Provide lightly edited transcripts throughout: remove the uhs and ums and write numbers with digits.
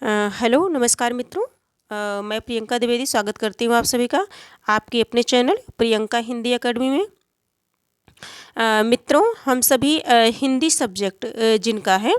Hello नमस्कार मित्रों। मैं प्रियंका द्विवेदी स्वागत करती हूँ आप सभी का आपके अपने चैनल प्रियंका हिंदी एकेडमी में। मित्रों, हम सभी हिंदी सब्जेक्ट जिनका है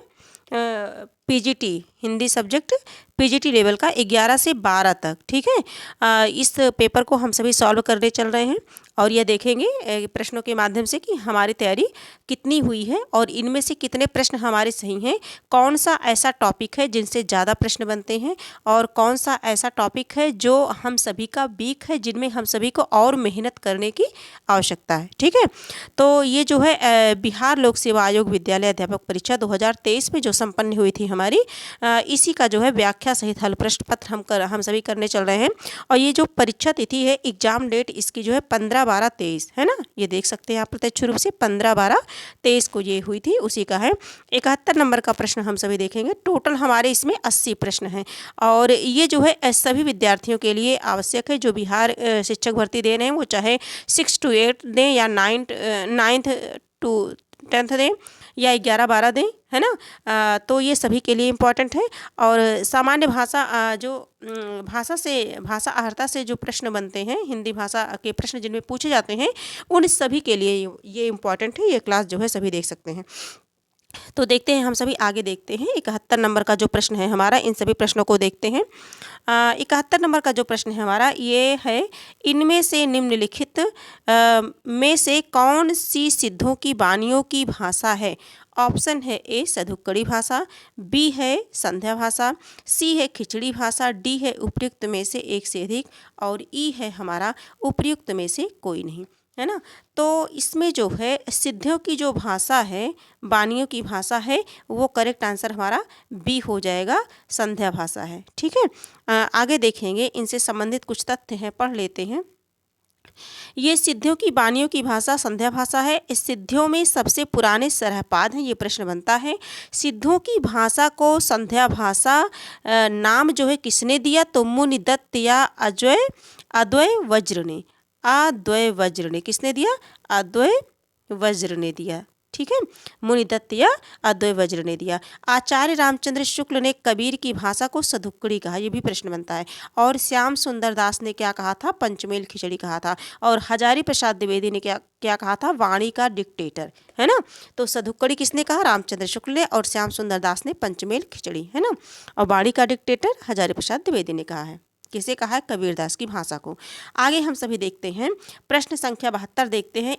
PGT Hindi subject PGT level का 11 से 12 तक, ठीक है। इस पेपर को हम सभी सॉल्व करने चल रहे हैं और यह देखेंगे प्रश्नों के माध्यम से कि हमारी तैयारी कितनी हुई है और इनमें से कितने प्रश्न हमारे सही हैं, कौन सा ऐसा टॉपिक है जिनसे ज़्यादा प्रश्न बनते हैं और कौन सा ऐसा टॉपिक है जो हम सभी का वीक है, जिनमें हम सभी को और मेहनत करने की आवश्यकता है, ठीक है। तो ये जो है बिहार लोक सेवा आयोग विद्यालय अध्यापक परीक्षा 2023 में जो संपन्न हुई थी हमारी, इसी का जो है व्याख्या सहित हल प्रश्न पत्र हम सभी करने चल रहे हैं। और ये जो परीक्षा तिथि है, एग्जाम डेट इसकी जो है 15/12/23 है ना, ये देख सकते हैं आप प्रत्यक्ष रूप से 15/12/23 को ये हुई थी, उसी का है। 71 नंबर का प्रश्न हम सभी देखेंगे। टोटल हमारे इसमें 80 प्रश्न हैं और ये जो है सभी विद्यार्थियों के लिए आवश्यक है जो बिहार शिक्षक भर्ती दे रहे हैं, वो चाहे 6 to 8 दें या 9th to 10th दें या 11-12 दें, है ना। तो ये सभी के लिए इम्पॉर्टेंट है। और सामान्य भाषा भाषा अर्हता से जो प्रश्न बनते हैं, हिंदी भाषा के प्रश्न जिनमें पूछे जाते हैं, उन सभी के लिए ये इम्पॉर्टेंट है। ये क्लास जो है सभी देख सकते हैं। तो देखते हैं, हम सभी आगे देखते हैं। 71 नंबर का जो प्रश्न है हमारा, इन सभी प्रश्नों को देखते हैं। 71 नंबर का जो प्रश्न है हमारा ये है, इनमें से निम्नलिखित में से कौन सी सिद्धों की वाणियों की भाषा है। ऑप्शन है ए सधुक्कड़ी भाषा, बी है संध्या भाषा, सी है खिचड़ी भाषा, डी है उपयुक्त में से एक से अधिक और ई है हमारा उपयुक्त में से कोई नहीं, है ना। तो इसमें जो है सिद्धियों की जो भाषा है, वाणियों की भाषा है, वो करेक्ट आंसर हमारा बी हो जाएगा, संध्या भाषा है, ठीक है। आगे देखेंगे, इनसे संबंधित कुछ तथ्य हैं, पढ़ लेते हैं। ये सिद्धियों की वाणियों की भाषा संध्या भाषा है। इस सिद्धियों में सबसे पुराने सरहपाद हैं, ये प्रश्न बनता है। सिद्धों की भाषा को संध्या भाषा नाम जो है किसने दिया, तो मुनिदत्त या अद्वय वज्र ने। अद्वय वज्र ने किसने दिया, अद्वय वज्र ने दिया, ठीक है। मुनिदत्त या अद्वय वज्र ने दिया। आचार्य रामचंद्र शुक्ल ने कबीर की भाषा को सधुक्कड़ी कहा, ये भी प्रश्न बनता है। और श्याम सुंदर दास ने क्या कहा था, पंचमेल खिचड़ी कहा था। और हजारी प्रसाद द्विवेदी ने क्या क्या कहा था, वाणी का डिक्टेटर, है ना। तो सधुक्कड़ी किसने कहा, रामचंद्र शुक्ल ने, और श्याम सुंदर दास ने पंचमेल खिचड़ी, है ना। और वाणी का डिक्टेटर हजारी प्रसाद द्विवेदी ने कहा है। किसे कहा है, कबीरदास की भाषा को। आगे हम सभी देखते हैं, प्रश्न संख्या 72 देखते हैं।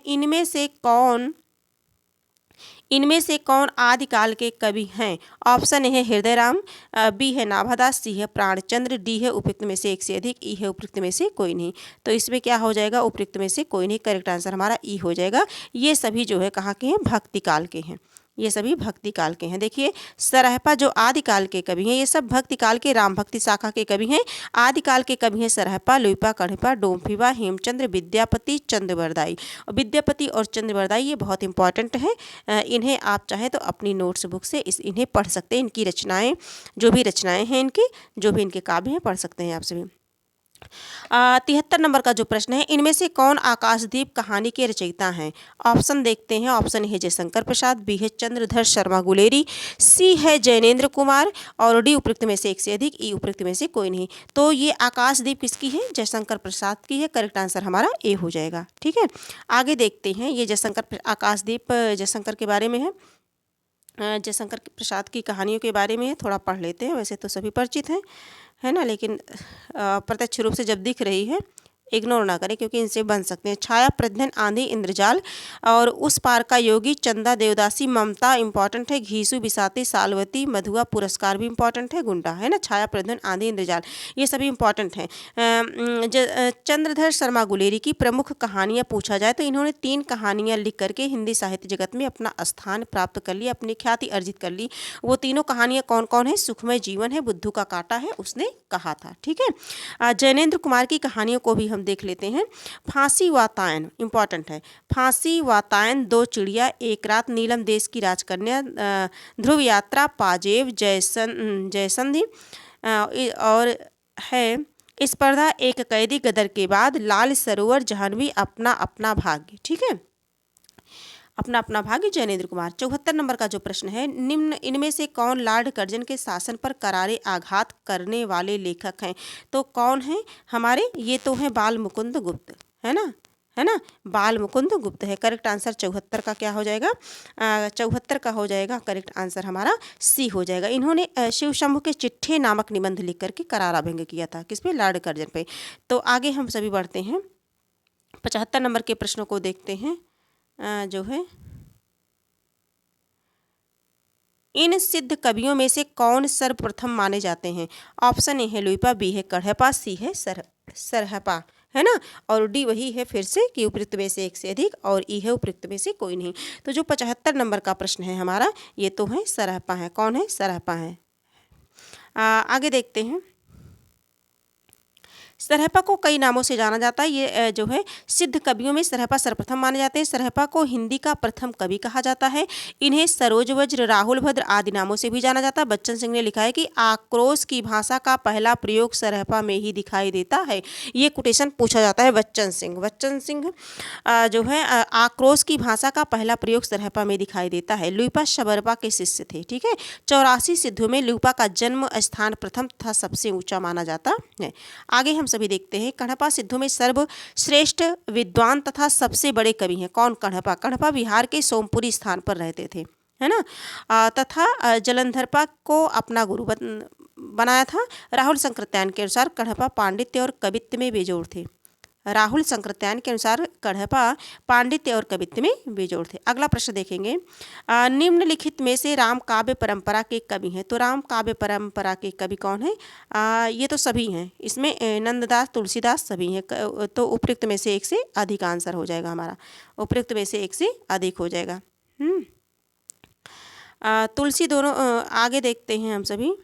इनमें से कौन आदिकाल के कवि हैं। ऑप्शन ए है हृदय राम, बी है नाभादास, सी है प्राणचंद्र, डी है उपयुक्त में से एक से अधिक, ई है उपयुक्त में से कोई नहीं। तो इसमें क्या हो जाएगा, उपयुक्त में से कोई नहीं, करेक्ट आंसर हमारा ई हो जाएगा। ये सभी जो है कहाँ के हैं, भक्ति काल के हैं, ये सभी भक्ति काल के हैं। देखिए, सरहपा जो आदिकाल के कवि हैं, ये सब भक्ति काल के राम भक्ति शाखा के कवि हैं। आदिकाल के कवि हैं सरहपा, लुइपा, कढ़पा, डोमफिबा, हेमचंद्र, विद्यापति, चंद्रवरदाई। और विद्यापति और चंद्रवरदाई ये बहुत इंपॉर्टेंट है। इन्हें आप चाहें तो अपनी नोट्स बुक से इन्हें पढ़ सकते हैं। इनकी रचनाएं, जो भी रचनाएं हैं इनके, जो भी इनके काव्य हैं, पढ़ सकते हैं आप सभी। 73 नंबर का जो प्रश्न है, इनमें से कौन आकाशदीप कहानी के रचयिता हैं। ऑप्शन देखते हैं। ऑप्शन है जयशंकर प्रसाद, बी है चंद्रधर शर्मा गुलेरी, सी है जैनेन्द्र कुमार और डी उपयुक्त में से एक से अधिक, ई उपयुक्त में से कोई नहीं। तो ये आकाशदीप किसकी है, जयशंकर प्रसाद की है, करेक्ट आंसर हमारा ए हो जाएगा, ठीक है। आगे देखते हैं, ये आकाशदीप जयशंकर के बारे में है, जयशंकर प्रसाद की कहानियों के बारे में है, थोड़ा पढ़ लेते हैं। वैसे तो सभी परिचित हैं, है ना, लेकिन प्रत्यक्ष रूप से जब दिख रही है इग्नोर ना करें, क्योंकि इनसे बन सकते हैं। छाया प्रध्यन आंधी इंद्रजाल और उस पार का योगी, चंदा देवदासी, ममता इंपॉर्टेंट है, घीसू बिसाती, सालवती, मधुआ पुरस्कार भी इंपॉर्टेंट है, गुंडा, है ना। छाया प्रध्यन आंधी इंद्रजाल ये सभी इंपॉर्टेंट हैं। चंद्रधर शर्मा गुलेरी की प्रमुख कहानियाँ पूछा जाए तो इन्होंने 3 कहानियाँ लिख करके हिंदी साहित्य जगत में अपना स्थान प्राप्त कर लिया, अपनी ख्याति अर्जित कर ली। वो तीनों कहानियाँ कौन कौन है, सुखमय जीवन है, बुद्धू का कांटा है, उसने कहा था, ठीक है। जैनेन्द्र कुमार की कहानियों को भी हम देख लेते हैं। फांसी वातायन इंपॉर्टेंट है। फांसी वातायन, 2 चिड़िया, एक रात, नीलम देश की राजकन्या, ध्रुव यात्रा, पाजेब, जयसंधि और है स्पर्धा, एक कैदी, गदर के बाद, लाल सरोवर, जाह्नवी, अपना अपना भाग्य, ठीक है। अपना अपना भाग्य जैनेन्द्र कुमार। 74 नंबर का जो प्रश्न है, निम्न इनमें से कौन लॉर्ड कर्जन के शासन पर करारे आघात करने वाले लेखक हैं? तो कौन है हमारे, ये तो है बाल मुकुंद गुप्त, है ना, बाल मुकुंद गुप्त है। करेक्ट आंसर 74 का क्या हो जाएगा? 74 का हो जाएगा करेक्ट आंसर हमारा सी हो जाएगा। इन्होंने शिव शंभु के चिट्ठे नामक निबंध लिख करके करारा भंग किया था, किस पे? लॉर्ड कर्जन पे। तो आगे हम सभी बढ़ते हैं, 75 नंबर के प्रश्नों को देखते हैं। जो है, इन सिद्ध कवियों में से कौन सर्वप्रथम माने जाते हैं? ऑप्शन ए है लुइपा, बी है कढ़पा, सी है सरहपा, है ना, और डी वही है फिर से कि उपयुक्त में से एक से अधिक, और ई है उपयुक्त में से कोई नहीं। तो जो 75 नंबर का प्रश्न है हमारा, ये तो है सरहपा है। कौन है? सरहपा है। आगे देखते हैं, सरहपा को कई नामों से जाना जाता है। ये जो है सिद्ध कवियों में सरहपा सर्वप्रथम माने जाते हैं। सरहपा को हिंदी का प्रथम कवि कहा जाता है। इन्हें सरोज वज्र, राहुल भद्र आदि नामों से भी जाना जाता है। बच्चन सिंह ने लिखा है कि आक्रोश की भाषा का पहला प्रयोग सरहपा में ही दिखाई देता है। ये कोटेशन पूछा जाता है बच्चन सिंह जो है आक्रोश की भाषा का पहला प्रयोग सरहपा में दिखाई देता है। लुइपा शबरपा के शिष्य थे। ठीक है, 84 सिद्धों में लुइपा का जन्म स्थान प्रथम तथा सबसे ऊंचा माना जाता है। आगे हम सभी देखते हैं, कढ़पा सिद्धों में सर्वश्रेष्ठ विद्वान तथा सबसे बड़े कवि हैं। कौन? कढ़पा। कढ़पा बिहार के सोमपुरी स्थान पर रहते थे, है ना, तथा जलंधरपा को अपना गुरु बनाया था। राहुल संकृत्यायन के अनुसार कढ़पा पांडित्य और कवित्व में बेजोड़ थे। राहुल संकृत्यायन के अनुसार कढ़पा पांडित्य और कवित्व में बेजोड़ थे। अगला प्रश्न देखेंगे, निम्नलिखित में से राम काव्य परंपरा के कवि हैं। तो राम काव्य परंपरा के कवि कौन है? ये तो सभी हैं, इसमें नंददास, तुलसीदास सभी हैं। तो उपयुक्त में से एक से अधिक आंसर हो जाएगा हमारा, उपयुक्त में से एक से अधिक हो जाएगा। तुलसी दोनों आगे देखते हैं हम सभी,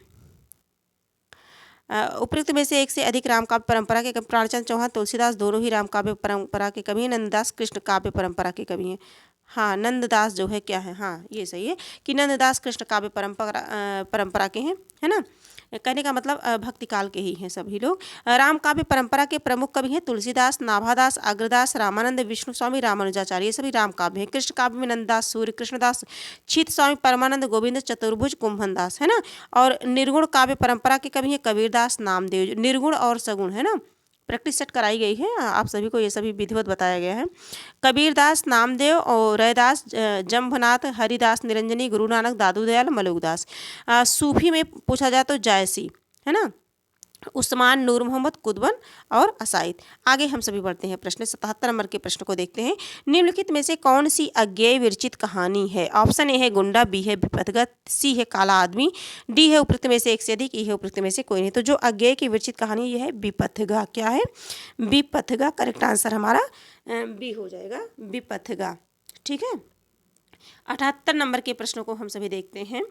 उपयुक्त में से एक से अधिक राम काव्य परंपरा के कवि प्राणचंद्र चौहान, तुलसीदास दोनों ही राम काव्य परंपरा के कवि हैं। नंददास कृष्ण काव्य परंपरा के कवि हैं। हाँ, नंददास जो है क्या है, हाँ ये सही है कि नंददास कृष्ण काव्य परंपरा के हैं, है ना। कहने का मतलब भक्ति काल के ही हैं सभी लोग। राम काव्य परंपरा के प्रमुख कवि हैं तुलसीदास, नाभादास, अग्रदास, रामानंद, विष्णु स्वामी, रामानुजाचार्य, ये सभी राम काव्य हैं। कृष्ण काव्य में नंददास, सूर्य कृष्णदास, छित स्वामी, परमानंद, गोविंद, चतुर्भुज, कुंभनदास, है ना। और निर्गुण काव्य परंपरा के कवि हैं कबीरदास, नामदेव। निर्गुण और सगुण, है ना, प्रैक्टिस सेट कराई गई है आप सभी को, ये सभी विधिवत बताया गया है। कबीरदास, नामदेव और रैदास, जम्भनाथ, हरिदास, निरंजनी, गुरु नानक, दादू दयाल, मलुकदास। सूफी में पूछा जाए तो जायसी, है ना, उस्मान, नूर मोहम्मद, कुतुबन और असाइद। आगे हम सभी बढ़ते हैं, प्रश्न 77 नंबर के प्रश्न को देखते हैं। निम्नलिखित में से कौन सी अज्ञेय विरचित कहानी है? ऑप्शन ए है गुंडा, बी है विपथगत, सी है काला आदमी, डी है उपयुक्त में से एक से अधिक, ई है उपयुक्त में से कोई नहीं। तो जो अज्ञेय की विरचित कहानी यह है विपथगा। क्या है? विपथगा। करेक्ट आंसर हमारा बी हो जाएगा, विपथगा। ठीक है, 78 नंबर के प्रश्नों को हम सभी देखते हैं।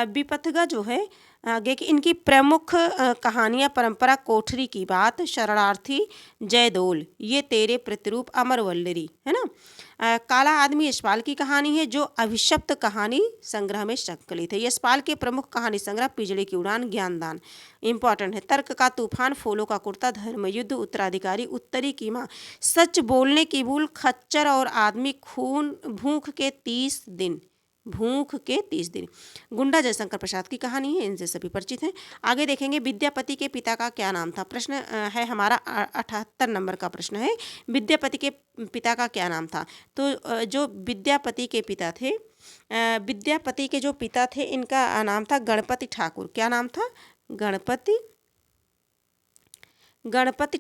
विपथगा जो है आगे की इनकी प्रमुख कहानियाँ परंपरा कोठरी की बात, शरणार्थी, जयदोल, ये तेरे प्रतिरूप, अमर वल्लरी, है ना। काला आदमी यशपाल की कहानी है जो अभिशप्त कहानी संग्रह में संकलित है। यशपाल के प्रमुख कहानी संग्रह पिजड़े की उड़ान, ज्ञानदान इंपॉर्टेंट है। तर्क का तूफान, फूलों का कुर्ता, धर्म युद्ध, उत्तराधिकारी, उत्तरी की माँ, सच बोलने की भूल, खच्चर और आदमी, खून, भूख के 30 दिन, भूख के 30 दिन, गुंडा जयशंकर प्रसाद की कहानी है, इनसे सभी परिचित हैं। आगे देखेंगे विद्यापति के पिता का क्या नाम था? प्रश्न है हमारा 78 नंबर का प्रश्न है, विद्यापति के पिता का क्या नाम था? तो जो विद्यापति के पिता थे, विद्यापति के जो पिता थे इनका नाम था गणपति ठाकुर। क्या नाम था? गणपति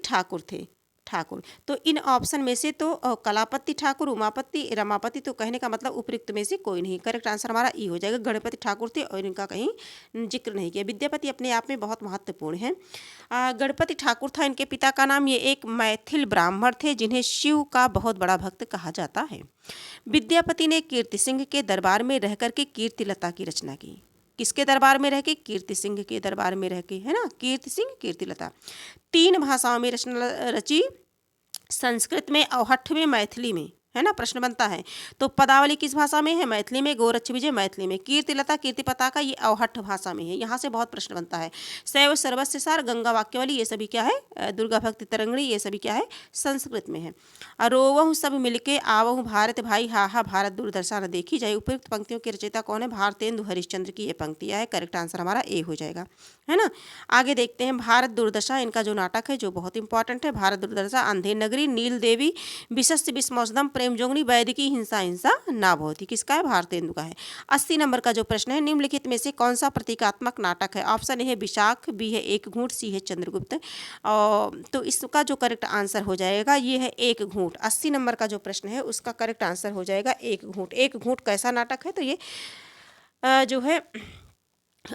ठाकुर थे, ठाकुर। तो इन ऑप्शन में से तो कलापति ठाकुर, उमापति, रमापति, तो कहने का मतलब उपयुक्त में से कोई नहीं। करेक्ट आंसर हमारा ई हो जाएगा, गणपति ठाकुर थे और इनका कहीं जिक्र नहीं किया। विद्यापति अपने आप में बहुत महत्वपूर्ण है। गणपति ठाकुर था इनके पिता का नाम। ये एक मैथिल ब्राह्मण थे जिन्हें शिव का बहुत बड़ा भक्त कहा जाता है। विद्यापति ने कीर्ति सिंह के दरबार में रह करके कीर्तिलता की रचना की। किसके दरबार में रह के? कीर्ति सिंह के दरबार में रह के, है ना, कीर्ति सिंह, कीर्तिलता। 3 भाषाओं में रचना रची, संस्कृत में, अवहट्ठ में, मैथिली में, है ना, प्रश्न बनता है। तो पदावली किस भाषा में है? मैथिली में। गोरक्ष विजय मैथिली में। कीर्तिलता कीर्ति पताका ये अवहट्ठ भाषा में है। यहाँ से बहुत प्रश्न बनता है। शैव सर्वस्व सार, गंगा वाक्यावली ये सभी क्या है? दुर्गा भक्ति तरंगिणी ये सभी क्या है? संस्कृत में है। रोवहु सब मिलके आवहु भारत भाई, हा हा भारत दूरदर्शन देखी जाए। उपयुक्त पंक्तियों के रचयिता कौन है? भारतेंदु हरिश्चंद्र की ये पंक्तियाँ है। करेक्ट आंसर हमारा ए हो जाएगा, है ना। आगे देखते हैं भारत दुर्दशा, इनका जो नाटक है जो बहुत इंपॉर्टेंट है। भारत दुर्दशा, अंधेर नगरी, नील देवी, विशस्य विस्मौसदम, प्रेम जोगनी, वैदिकी, हिंसा हिंसा ना भवती, किसका है? भारतेंदु का है। 80 नंबर का जो प्रश्न है, निम्नलिखित में से कौन सा प्रतीकात्मक नाटक है? ऑप्शन ए है विशाख, बी है एक घूंट, सी है चंद्रगुप्त। और तो इसका जो करेक्ट आंसर हो जाएगा ये है एक घूंट। 80 नंबर का जो प्रश्न है उसका करेक्ट आंसर हो जाएगा एक घूंट। एक घूंट कैसा नाटक है? तो ये जो है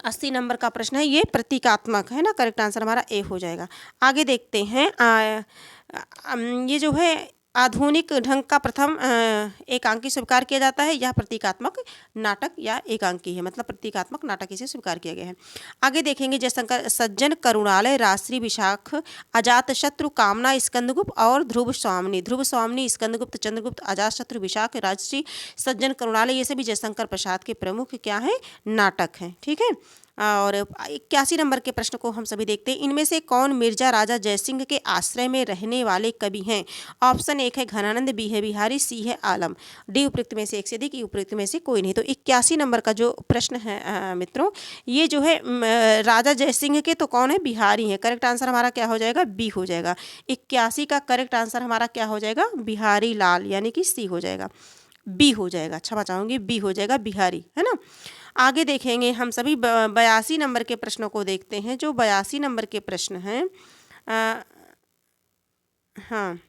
80 नंबर का प्रश्न है, ये प्रतीकात्मक है ना। करेक्ट आंसर हमारा ए हो जाएगा। आगे देखते हैं ये जो है आधुनिक ढंग का प्रथम एकांकी स्वीकार किया जाता है। यह प्रतीकात्मक नाटक या एकांकी है, मतलब प्रतीकात्मक नाटक इसे स्वीकार किया गया है। आगे देखेंगे जयशंकर, सज्जन, करुणालय, राजश्री, विशाख, अजातशत्रु, कामना, स्कंदगुप्त और ध्रुव स्वामिनी। ध्रुव स्वामिनी, स्कंदगुप्त, चंद्रगुप्त, अजातशत्रु, विशाख, राजश्री, सज्जन, करुणालय ये सभी जयशंकर प्रसाद के प्रमुख क्या है? नाटक हैं, ठीक है। और 81 नंबर के प्रश्न को हम सभी देखते हैं। इनमें से कौन मिर्जा राजा जयसिंह के आश्रय में रहने वाले कवि हैं? ऑप्शन एक है घनानंद, बी है बिहारी, सी है आलम, डी उपयुक्त में से एक से अधिक, ई उपयुक्त में से कोई नहीं। तो 81 नंबर का जो प्रश्न है मित्रों, ये जो है राजा जयसिंह के तो कौन है? बिहारी हैं। करेक्ट आंसर हमारा क्या हो जाएगा? बी हो जाएगा। 81 का करेक्ट आंसर हमारा क्या हो जाएगा? बिहारी लाल, यानी कि सी हो जाएगा, बी हो जाएगा। क्षमा चाहूँगी, बी हो जाएगा, बिहारी, है ना। आगे देखेंगे हम सभी 82 नंबर के प्रश्नों को देखते हैं। जो 82 नंबर के प्रश्न हैं, हाँ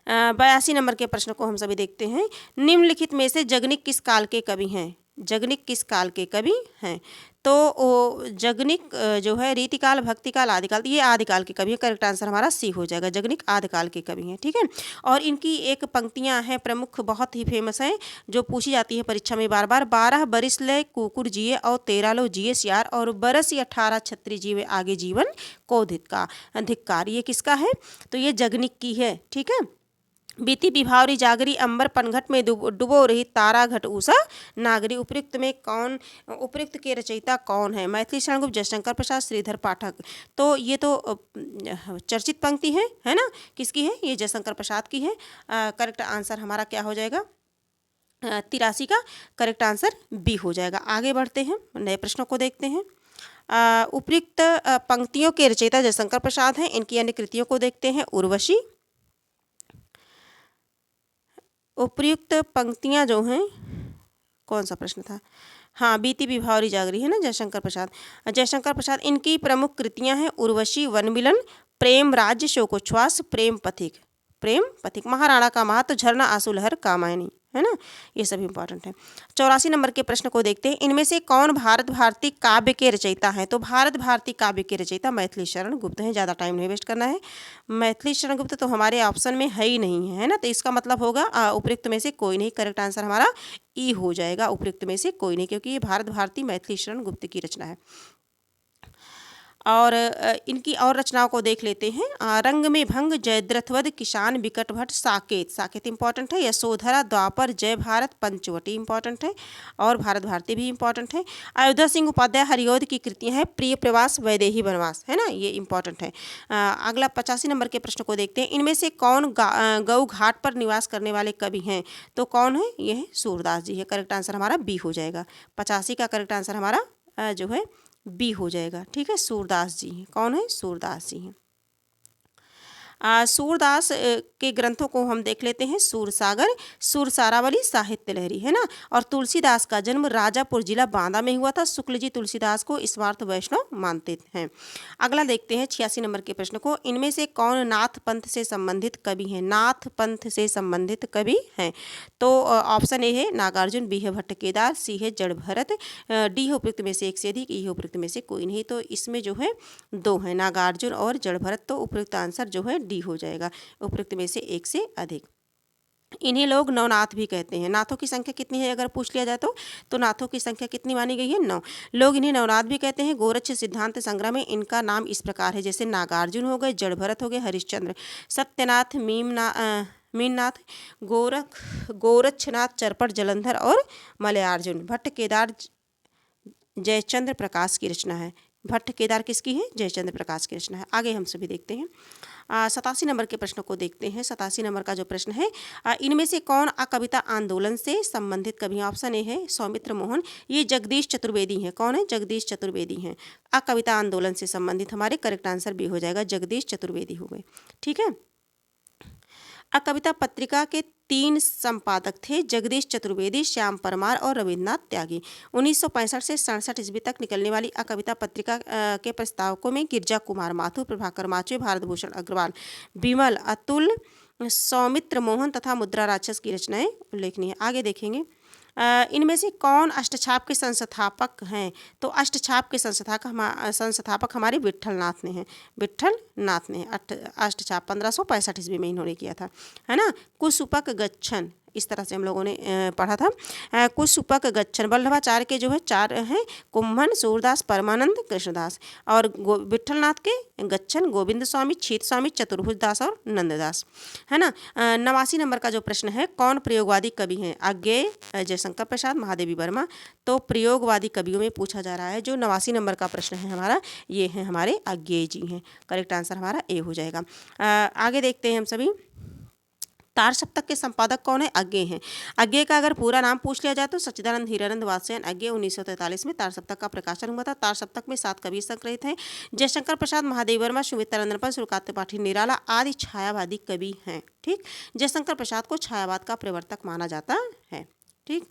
82 नंबर के प्रश्न को हम सभी देखते हैं। निम्नलिखित में से जगनिक किस काल के कवि हैं? जगनिक किस काल के कवि हैं? तो जगनिक जो है रीतिकाल, भक्तिकाल, आदिकाल, ये आदिकाल के कवि हैं। करेक्ट आंसर हमारा सी हो जाएगा, जगनिक आदिकाल के कवि हैं, ठीक है। और इनकी एक पंक्तियां हैं प्रमुख, बहुत ही फेमस हैं, जो पूछी जाती है परीक्षा में बार बार। 12 बरिस ले कुकुर जिए और 13 लो जिए सियार, और बरस 18 छत्री जीवे आगे जीवन को धिक्कार। ये किसका है? तो ये जगनिक की है, ठीक है। बीती विभावरी जागरी, अंबर पनघट में डुबो रही तारा घट उषा नागरी। उपयुक्त में कौन, उपयुक्त के रचयिता कौन है? मैथिली शरण गुप्त, जयशंकर प्रसाद, श्रीधर पाठक। तो ये तो चर्चित पंक्ति है ना। किसकी है? ये जयशंकर प्रसाद की है। करेक्ट आंसर हमारा क्या हो जाएगा? 83 का करेक्ट आंसर बी हो जाएगा। आगे बढ़ते हैं, नए प्रश्नों को देखते हैं। उपयुक्त पंक्तियों के रचयिता जयशंकर प्रसाद हैं। इनकी अन्य कृतियों को देखते हैं। उर्वशी, उपयुक्त पंक्तियां जो हैं, कौन सा प्रश्न था? हाँ, बीती विभावरी जागरी है ना, जयशंकर प्रसाद। जयशंकर प्रसाद, इनकी प्रमुख कृतियां हैं उर्वशी, वनमिलन, प्रेम राज्य, शोकोच्छ्वास, प्रेम पथिक, महाराणा का महत्व, झरना, आंसू लहर, कामायनी, है ना। ये सभी इंपॉर्टेंट है। 84 नंबर के प्रश्न को देखते हैं। इनमें से कौन भारत भारती काव्य के रचयिता हैं? तो भारत भारती काव्य के रचयिता मैथिली शरण गुप्त हैं। ज़्यादा टाइम नहीं वेस्ट करना है। मैथिली शरण गुप्त तो हमारे ऑप्शन में है ही नहीं है ना, तो इसका मतलब होगा उपयुक्त में से कोई नहीं। करेक्ट आंसर हमारा ई हो जाएगा, उपयुक्त में से कोई नहीं, क्योंकि ये भारत भारती मैथिली शरण गुप्त की रचना है। और इनकी और रचनाओं को देख लेते हैं। रंग में भंग, जयद्रथवध, किसान, विकट भट्ट, साकेत इंपॉर्टेंट है। यशोधरा, द्वापर, जय भारत, पंचवटी इंपॉर्टेंट है, और भारत भारती भी इंपॉर्टेंट है। अयोध्या सिंह उपाध्याय हरिऔध की कृतियां हैं। प्रिय प्रवास, वैदेही वनवास, है ना, ये इंपॉर्टेंट है। अगला 85 नंबर के प्रश्न को देखते हैं। इनमें से कौन गऊ घाट पर निवास करने वाले कवि हैं? तो कौन है? ये है सूरदास जी है। करेक्ट आंसर हमारा बी हो जाएगा। 85 का करेक्ट आंसर हमारा जो है बी हो जाएगा, ठीक है। सूरदास जी हैं। कौन है? सूरदास जी हैं। सूरदास के ग्रंथों को हम देख लेते हैं। सूरसागर, सुरसारावली, साहित्य लहरी, है ना। और तुलसीदास का जन्म राजापुर जिला बांदा में हुआ था। शुक्ल जी तुलसीदास को स्मार्त वैष्णव मानते हैं। अगला देखते हैं 86 नंबर के प्रश्न को। इनमें से कौन नाथ पंथ से संबंधित कवि हैं? नाथ पंथ से संबंधित कवि हैं। तो ऑप्शन ए है नागार्जुन, बी है भट्ट केदार, सी है जड़ भरत, डी है उपयुक्त में से एक से अधिक, ई है उपयुक्त में से कोई नहीं। तो इसमें जो है दो है, नागार्जुन और जड़ भरत। तो उपयुक्त आंसर जो है डी हो जाएगा, उपयुक्त में से एक से अधिक। इन्हीं लोग नवनाथ भी कहते हैं। नाथों की संख्या कितनी है अगर पूछ लिया जाए तो नाथों की संख्या कितनी मानी गई है? 9 लोग इन्हें नवनाथ भी कहते हैं। गोरक्ष सिद्धांत संग्रह में इनका नाम इस प्रकार है, जैसे नागार्जुन हो गए, जड़ भरत हो गए, हरिश्चंद्र, सत्यनाथ, मीननाथ, गोरक्षनाथ, चरपट, जलंधर और मलयार्जुन। भट्ट केदार जयचंद्र प्रकाश की रचना है। भट्ट केदार किसकी है? जयचंद्र प्रकाश की रचना है। आगे हम सभी देखते हैं 87 नंबर के प्रश्न को देखते हैं। 87 नंबर का जो प्रश्न है, इनमें से कौन अकविता आंदोलन से संबंधित कवि? ऑप्शन ए है सौमित्र मोहन, ये जगदीश चतुर्वेदी हैं। कौन है? जगदीश चतुर्वेदी हैं। अकविता आंदोलन से संबंधित हमारे करेक्ट आंसर भी हो जाएगा, जगदीश चतुर्वेदी हो गए। ठीक है। अकविता पत्रिका के 3 संपादक थे, जगदीश चतुर्वेदी, श्याम परमार और रविन्द्रनाथ त्यागी। 1965 से 67 ईस्वी तक निकलने वाली अकविता पत्रिका के प्रस्तावकों में गिरजा कुमार माथुर, प्रभाकर माचवे, भारत भूषण अग्रवाल, विमल, अतुल, सौमित्र मोहन तथा मुद्रा राक्षस की रचनाएं उल्लेखनीय है। आगे देखेंगे इनमें से कौन अष्टछाप के संस्थापक हैं? तो अष्टछाप के संस्थापक हमारे विट्ठल नाथ ने हैं। विट्ठल नाथ ने अष्टछाप 1565 ईस्वी में इन्होंने किया था, है ना। कुसुपक गच्छन, इस तरह से हम लोगों ने पढ़ा था। कुसुपक गच्छन वल्लभाचार्य के जो है 4 हैं, कुम्भन, सूरदास, परमानंद, कृष्णदास। और विट्ठलनाथ के गच्छन गोविंद स्वामी, छीत स्वामी, चतुर्भुज दास और नंददास, है ना। 89 नंबर का जो प्रश्न है, कौन प्रयोगवादी कवि हैं? अज्ञेय, जयशंकर प्रसाद, महादेवी वर्मा। तो प्रयोगवादी कवियों में पूछा जा रहा है। जो 89 नंबर का प्रश्न है हमारा, ये है हमारे अज्ञेय जी हैं। करेक्ट आंसर हमारा ए हो जाएगा। आगे देखते हैं हम सभी, तार सप्तक के संपादक कौन है? अज्ञेय हैं। अज्ञेय का अगर पूरा नाम पूछ लिया जाए तो सच्चिदानंद हीरानंद वात्स्यायन अज्ञेय। 1943 में तार सप्तक का प्रकाशन हुआ था। तार सप्तक में 7 कवि संकलित हैं। जयशंकर प्रसाद, महादेव वर्मा, सुमित्रा नंदन, सुरकांत त्रिपाठी, निराला आदि छायावादी कवि हैं। ठीक, जयशंकर प्रसाद को छायावाद का प्रवर्तक माना जाता है। ठीक,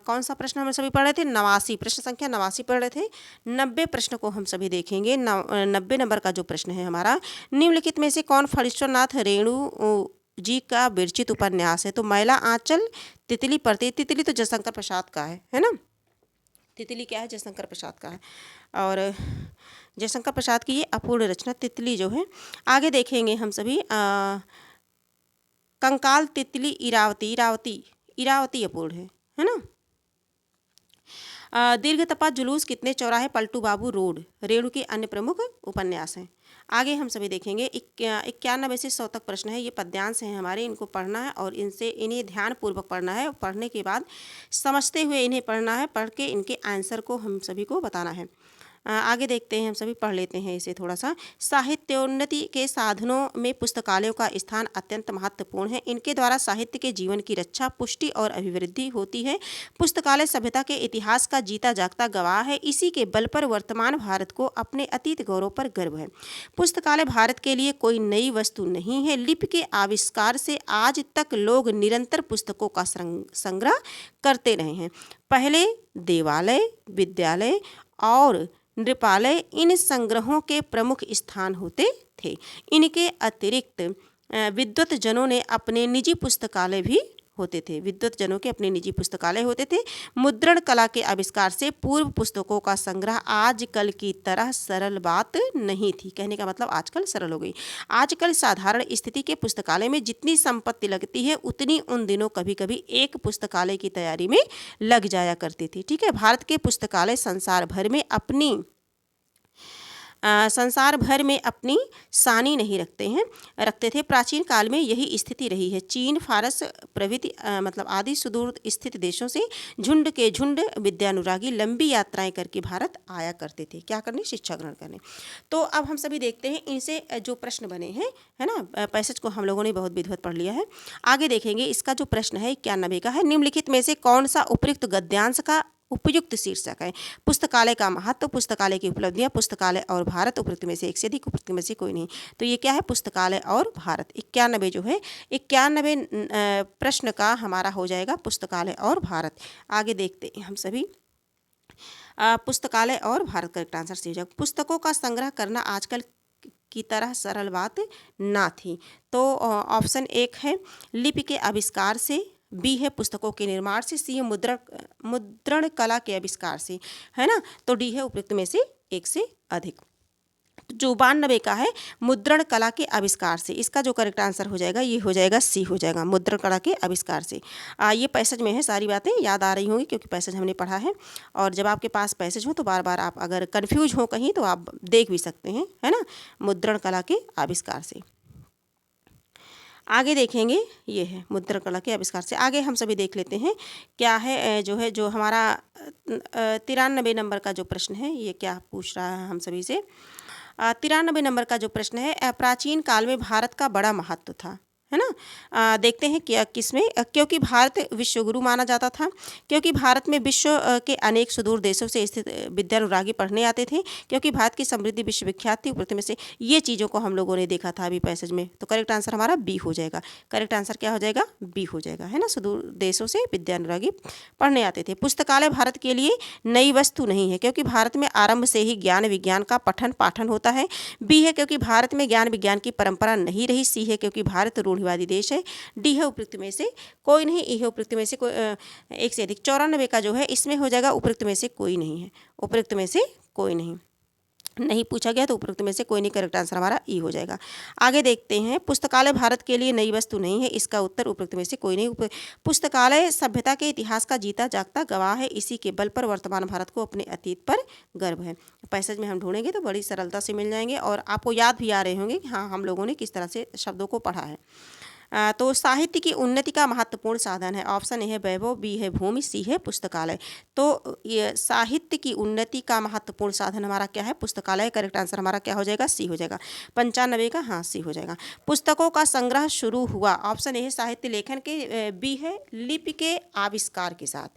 कौन सा प्रश्न हम सभी पढ़ रहे थे? 89, प्रश्न संख्या 89 पढ़ रहे थे। 90 प्रश्न को हम सभी देखेंगे। 90 नंबर का जो प्रश्न है हमारा, निम्नलिखित में से कौन फणीश्वरनाथ रेणु जी का विरचित उपन्यास है? तो मैला आंचल, तितली पढ़ते। तितली तो जयशंकर प्रसाद का है ना। तितली क्या है? जयशंकर प्रसाद का है। और जयशंकर प्रसाद की ये अपूर्ण रचना तितली जो है। आगे देखेंगे हम सभी कंकाल, तितली, इरावती। इरावती अपूर्ण है ना। दीर्घ तपा जुलूस, कितने चौराहे, पलटू बाबू, रोड, रेणु के अन्य प्रमुख उपन्यास हैं। आगे हम सभी देखेंगे 91 से 100 तक प्रश्न है। ये पद्यांश हैं हमारे, इनको पढ़ना है और इन्हें ध्यानपूर्वक पढ़ना है। पढ़ने के बाद समझते हुए इन्हें पढ़ना है। पढ़ के इनके आंसर को हम सभी को बताना है। आगे देखते हैं हम सभी, पढ़ लेते हैं इसे थोड़ा सा। साहित्योन्नति के साधनों में पुस्तकालयों का स्थान अत्यंत महत्वपूर्ण है। इनके द्वारा साहित्य के जीवन की रक्षा, पुष्टि और अभिवृद्धि होती है। पुस्तकालय सभ्यता के इतिहास का जीता जागता गवाह है। इसी के बल पर वर्तमान भारत को अपने अतीत गौरव पर गर्व है। पुस्तकालय भारत के लिए कोई नई वस्तु नहीं है। लिपि के आविष्कार से आज तक लोग निरंतर पुस्तकों का संग्रह करते रहे हैं। पहले देवालय, विद्यालय और नृपालय इन संग्रहों के प्रमुख स्थान होते थे। इनके अतिरिक्त विद्वत जनों ने अपने निजी पुस्तकालय भी होते थे। विद्वत जनों के अपने निजी पुस्तकालय होते थे। मुद्रण कला के आविष्कार से पूर्व पुस्तकों का संग्रह आजकल की तरह सरल बात नहीं थी। कहने का मतलब आजकल सरल हो गई। आजकल साधारण स्थिति के पुस्तकालय में जितनी संपत्ति लगती है उतनी उन दिनों कभी कभी एक पुस्तकालय की तैयारी में लग जाया करती थी। ठीक है, भारत के पुस्तकालय संसार भर में अपनी सानी नहीं रखते थे। प्राचीन काल में यही स्थिति रही है। चीन, फारस प्रभृति मतलब आदि सुदूर स्थित देशों से झुंड के झुंड विद्यानुरागी लंबी यात्राएं करके भारत आया करते थे। क्या करने? शिक्षा ग्रहण करने। तो अब हम सभी देखते हैं इनसे जो प्रश्न बने हैं, है ना। पैसेज को हम लोगों ने बहुत विधिवत पढ़ लिया है। आगे देखेंगे इसका जो प्रश्न है 91 का है, निम्नलिखित में से कौन सा उपयुक्त गद्यांश का उपयुक्त शीर्षक है? पुस्तकालय का महत्व, पुस्तकालय की उपलब्धियां, पुस्तकालय और भारत, उपयुक्त में से एक से अधिक, उपयुक्त में से कोई नहीं। तो ये क्या है? पुस्तकालय और भारत। 91 जो है, 91 प्रश्न का हमारा हो जाएगा पुस्तकालय और भारत। आगे देखते हैं हम सभी पुस्तकालय और भारत का आंसर सही हो जाएगा। पुस्तकों का संग्रह करना आजकल की तरह सरल बात ना थी। तो ऑप्शन 1 है लिपि के आविष्कार से, बी है पुस्तकों के निर्माण से, सी है मुद्रण कला के आविष्कार से, है ना। तो डी है उपयुक्त में से एक से अधिक। जो 92 का है मुद्रण कला के आविष्कार से, इसका जो करेक्ट आंसर हो जाएगा ये हो जाएगा सी हो जाएगा, मुद्रण कला के आविष्कार से। ये पैसेज में है, सारी बातें याद आ रही होंगी क्योंकि पैसेज हमने पढ़ा है। और जब आपके पास पैसेज हो तो बार बार आप अगर कन्फ्यूज हो कहीं तो आप देख भी सकते हैं, है ना। मुद्रण कला के आविष्कार से। आगे देखेंगे, ये है मुद्रण कला के आविष्कार से। आगे हम सभी देख लेते हैं क्या है, जो हमारा 93 नंबर का जो प्रश्न है, ये क्या पूछ रहा है हम सभी से। 93 नंबर का जो प्रश्न है, प्राचीन काल में भारत का बड़ा महत्व था, है ना। देखते हैं क्या किसमें, क्योंकि भारत विश्व गुरु माना जाता था, क्योंकि भारत में विश्व के अनेक सुदूर देशों से स्थित विद्यानुरागी पढ़ने आते थे, क्योंकि भारत की समृद्धि विश्वविख्यात थी। उपरोक्त में से ये चीज़ों को हम लोगों ने देखा था अभी पैसेज में, तो करेक्ट आंसर हमारा बी हो जाएगा। करेक्ट आंसर क्या हो जाएगा, बी हो जाएगा, है ना। सुदूर देशों से विद्यानुरागी पढ़ने आते थे। पुस्तकालय भारत के लिए नई वस्तु नहीं है, क्योंकि भारत में आरंभ से ही ज्ञान विज्ञान का पठन पाठन होता है। बी है, क्योंकि भारत में ज्ञान विज्ञान की परंपरा नहीं रही। सी है, क्योंकि भारत रूढ़िवादी देश है। डी है, उपयुक्त में से कोई नहीं। ई है, उपयुक्त में से कोई एक से अधिक। 94 का जो है इसमें हो जाएगा उपयुक्त में से कोई नहीं है। उपयुक्त में से कोई नहीं पूछा गया, तो उपयुक्त में से कोई नहीं। करेक्ट आंसर हमारा ई हो जाएगा। आगे देखते हैं, पुस्तकालय भारत के लिए नई वस्तु नहीं है, इसका उत्तर उपयुक्त में से कोई नहीं। पुस्तकालय सभ्यता के इतिहास का जीता जागता गवाह है, इसी के बल पर वर्तमान भारत को अपने अतीत पर गर्व है। पैसेज में हम ढूंढेंगे तो बड़ी सरलता से मिल जाएंगे, और आपको याद भी आ रहे होंगे कि हाँ, हम लोगों ने किस तरह से शब्दों को पढ़ा है। तो साहित्य की उन्नति का महत्वपूर्ण साधन है। ऑप्शन ए है वैभव, बी है भूमि, सी है पुस्तकालय। तो ये साहित्य की उन्नति का महत्वपूर्ण साधन हमारा क्या है, पुस्तकालय। करेक्ट आंसर हमारा क्या हो जाएगा, सी हो जाएगा। 95 का, हाँ, सी हो जाएगा। पुस्तकों का संग्रह शुरू हुआ। ऑप्शन ए है साहित्य लेखन के, बी है लिपि के आविष्कार के साथ,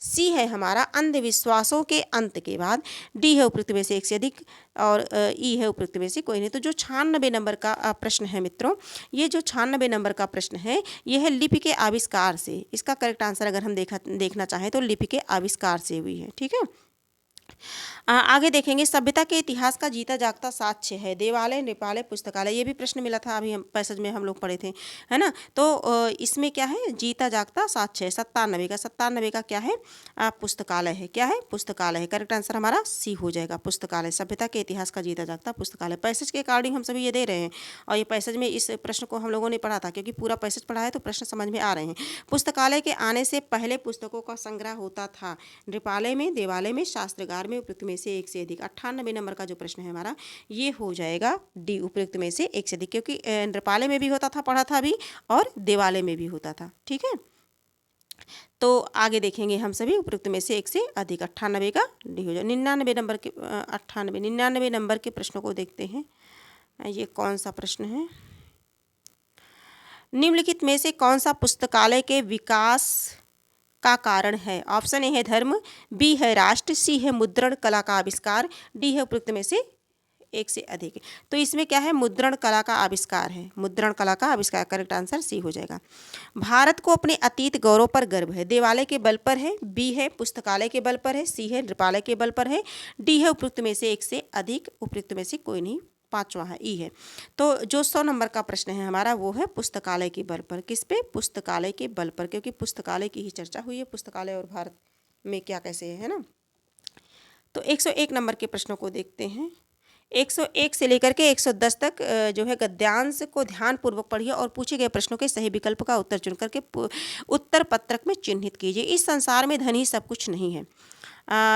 सी है हमारा अंधविश्वासों के अंत के बाद, डी है उपयुक्त में से एक से अधिक, और ई है उपयुक्त में से कोई नहीं। तो जो 96 नंबर का प्रश्न है मित्रों, ये जो 96 नंबर का प्रश्न है, यह है लिपि के आविष्कार से। इसका करेक्ट आंसर अगर हम देखना चाहें तो लिपि के आविष्कार से हुई है, ठीक है। आगे देखेंगे, सभ्यता के इतिहास का जीता जागता साक्ष्य है। देवालय, नृपालय, पुस्तकालय, ये भी प्रश्न मिला था अभी हम पैसेज में हम लोग पढ़े थे, है ना। तो इसमें क्या है, जीता जागता साक्ष्य है। 97 का क्या है, पुस्तकालय है। क्या है, पुस्तकालय है। करेक्ट आंसर हमारा सी हो जाएगा, पुस्तकालय। सभ्यता के इतिहास का जीता जागता पुस्तकालय। पैसेज के अकॉर्डिंग हम सभी ये दे रहे हैं, और ये पैसेज में इस प्रश्न को हम लोगों ने पढ़ा था, क्योंकि पूरा पैसेज पढ़ा है तो प्रश्न समझ में आ रहे हैं। पुस्तकालय के आने से पहले पुस्तकों का संग्रह होता था, नृपालय में, देवालय में, शास्त्रागार में, उपयुक्त में से एक से अधिक। 98 नंबर का जो प्रश्न है हमारा, ये हो जाएगा डी, उपयुक्त में से एक से अधिक, क्योंकि नृपालय में भी होता था, पढ़ा था अभी, और देवालय में भी होता था, ठीक है। तो आगे देखेंगे हम सभी, उपयुक्त में से एक से अधिक। 98 का डी हो जाए। 99 नंबर के 99 नंबर के प्रश्नों को देखते हैं। ये कौन सा प्रश्न है, निम्नलिखित में से कौन सा पुस्तकालय के विकास का कारण है। ऑप्शन ए है धर्म, बी है राष्ट्र, सी है मुद्रण कला का आविष्कार, डी है उपयुक्त में से एक से अधिक। तो इसमें क्या है, मुद्रण कला का आविष्कार है, मुद्रण कला का आविष्कार। करेक्ट आंसर सी हो जाएगा। भारत को अपने अतीत गौरव पर गर्व है। देवालय के बल पर है, बी है पुस्तकालय के बल पर है, सी है नृपालय के बल पर है, डी है उपयुक्त में से एक से अधिक। उपयुक्त में से कोई नहीं। 5वां है, ई है। तो जो 100 नंबर का प्रश्न है हमारा, वो है पुस्तकालय के बल पर। किस पे, पुस्तकालय के बल पर, क्योंकि पुस्तकालय की ही चर्चा हुई है, पुस्तकालय और भारत में क्या कैसे है ना। तो 101 नंबर के प्रश्नों को देखते हैं। 101 से लेकर के 110 तक जो है गद्यांश को ध्यानपूर्वक पढ़िए, और पूछे गए प्रश्नों के सही विकल्प का उत्तर चुन करके उत्तर पत्रक में चिन्हित कीजिए। इस संसार में धन ही सब कुछ नहीं है।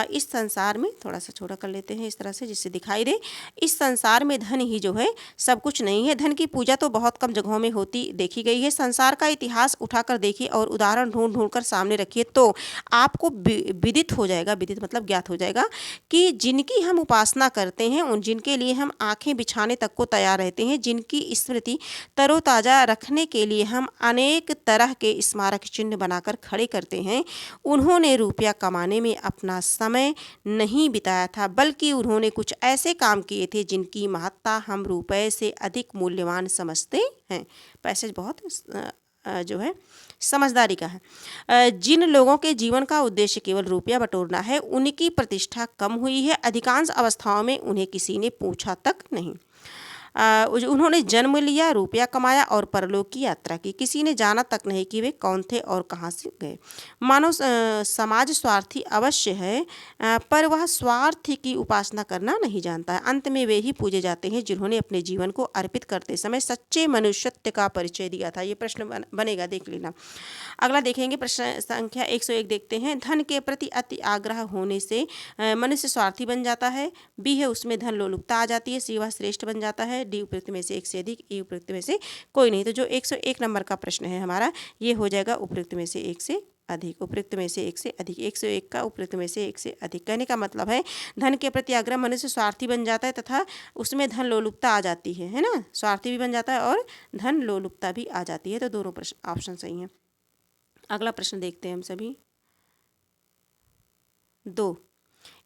इस संसार में, थोड़ा सा छोटा कर लेते हैं इस तरह से जिससे दिखाई दे। इस संसार में धन ही जो है सब कुछ नहीं है। धन की पूजा तो बहुत कम जगहों में होती देखी गई है। संसार का इतिहास उठाकर देखिए और उदाहरण ढूंढ ढूंढ कर सामने रखिए, तो आपको विदित हो जाएगा, विदित मतलब ज्ञात हो जाएगा, कि जिनकी हम उपासना करते हैं, उन जिनके लिए हम आंखें बिछाने तक को तैयार रहते हैं, जिनकी स्मृति तरोताज़ा रखने के लिए हम अनेक तरह के स्मारक चिन्ह बनाकर खड़े करते हैं, उन्होंने रुपया कमाने में अपना समय नहीं बिताया था, बल्कि उन्होंने कुछ ऐसे काम किए थे जिनकी महत्ता हम रुपए से अधिक मूल्यवान समझते हैं। पैसेज बहुत जो है समझदारी का है। जिन लोगों के जीवन का उद्देश्य केवल रुपया बटोरना है, उनकी प्रतिष्ठा कम हुई है। अधिकांश अवस्थाओं में उन्हें किसी ने पूछा तक नहीं। उन्होंने जन्म लिया, रुपया कमाया और परलोक की यात्रा की, किसी ने जाना तक नहीं कि वे कौन थे और कहाँ से गए। मानव समाज स्वार्थी अवश्य है, पर वह स्वार्थ की उपासना करना नहीं जानता है। अंत में वे ही पूजे जाते हैं जिन्होंने अपने जीवन को अर्पित करते समय सच्चे मनुष्यत्व का परिचय दिया था। ये प्रश्न बनेगा, देख लेना। अगला देखेंगे, प्रश्न संख्या 101 देखते हैं। धन के प्रति अति आग्रह होने से मनुष्य स्वार्थी बन जाता है, बी है उसमें धन लोलुपता आ जाती है, सी वह श्रेष्ठ बन जाता है, डी उपयुक्त में से एक से अधिक, ई उपयुक्त में से कोई नहीं। तो जो 101 नंबर का प्रश्न है हमारा, ये हो जाएगा उपयुक्त में से एक से अधिक, उपयुक्त में से एक से अधिक। 101 का उपयुक्त में से एक से अधिक कहने का मतलब है धन के प्रति आग्रह मनुष्य स्वार्थी बन जाता है तथा उसमें धन लोलुपता आ जाती है ना, स्वार्थी भी बन जाता है और धन लोलुपता भी आ जाती है। तो दोनों प्रश्न ऑप्शन सही हैं। अगला प्रश्न देखते हैं हम सभी।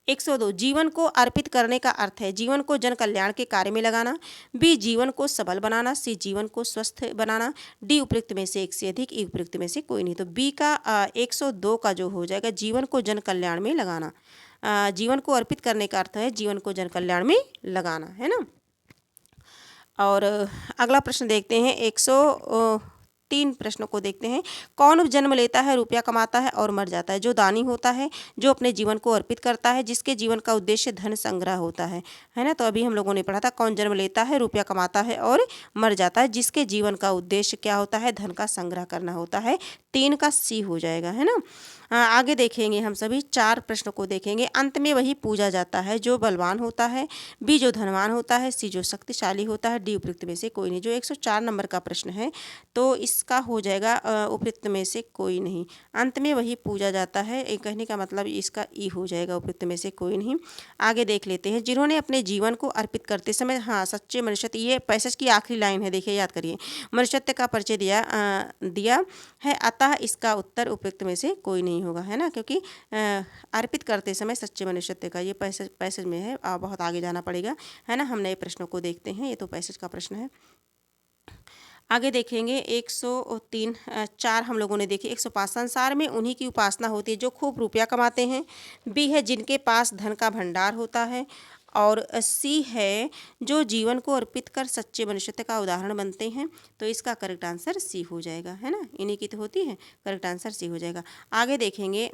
102 जीवन को अर्पित करने का अर्थ है जीवन को जन कल्याण के कार्य में लगाना, बी जीवन को सबल बनाना, सी जीवन को स्वस्थ बनाना, डी उपयुक्त में से एक से अधिक, ई उपयुक्त में से कोई नहीं। तो बी का 102 का जो हो जाएगा जीवन को जन कल्याण में लगाना, जीवन को अर्पित करने का अर्थ है जीवन को जन कल्याण में लगाना, है ना। और अगला प्रश्न देखते हैं 103 प्रश्नों को देखते हैं। कौन जन्म लेता है, रुपया कमाता है और मर जाता है? जो दानी होता है, जो अपने जीवन को अर्पित करता है, जिसके जीवन का उद्देश्य धन संग्रह होता है ना। तो अभी हम लोगों ने पढ़ा था कौन जन्म लेता है, रुपया कमाता है और मर जाता है, जिसके जीवन का उद्देश्य क्या होता है, धन का संग्रह करना होता है। 3 का सी हो जाएगा, है ना। आगे देखेंगे हम सभी 4 प्रश्नों को देखेंगे। अंत में वही पूजा जाता है जो बलवान होता है, बी जो धनवान होता है, सी जो शक्तिशाली होता है, डी उपयुक्त में से कोई नहीं। जो 104 नंबर का प्रश्न है तो इसका हो जाएगा उपयुक्त में से कोई नहीं। अंत में वही पूजा जाता है, एक कहने का मतलब इसका ई हो जाएगा, उपयुक्त में से कोई नहीं। आगे देख लेते हैं। जिन्होंने अपने जीवन को अर्पित करते समय, हाँ सच्चे मनुष्यत्व, ये पैसेज की आखिरी लाइन है, देखिए याद करिए, मनुष्यत्व का परिचय दिया है, अतः इसका उत्तर उपयुक्त में से कोई नहीं होगा, है ना। क्योंकि अर्पित करते समय सच्चे मनुष्यत्व का ये पैसेज में है, बहुत आगे जाना पड़ेगा, है ना। हम नए प्रश्नों को देखते हैं, ये तो पैसेज का प्रश्न है। आगे देखेंगे 103 4 हम लोगों ने देखी। 105 संसार में उन्हीं की उपासना होती है जो खूब रुपया कमाते हैं, बी है जिनके पास धन का भंडार होता है, और सी है जो जीवन को अर्पित कर सच्चे मनुष्यत्व का उदाहरण बनते हैं। तो इसका करेक्ट आंसर सी हो जाएगा, है ना। इन्हीं की तो होती है, करेक्ट आंसर सी हो जाएगा। आगे देखेंगे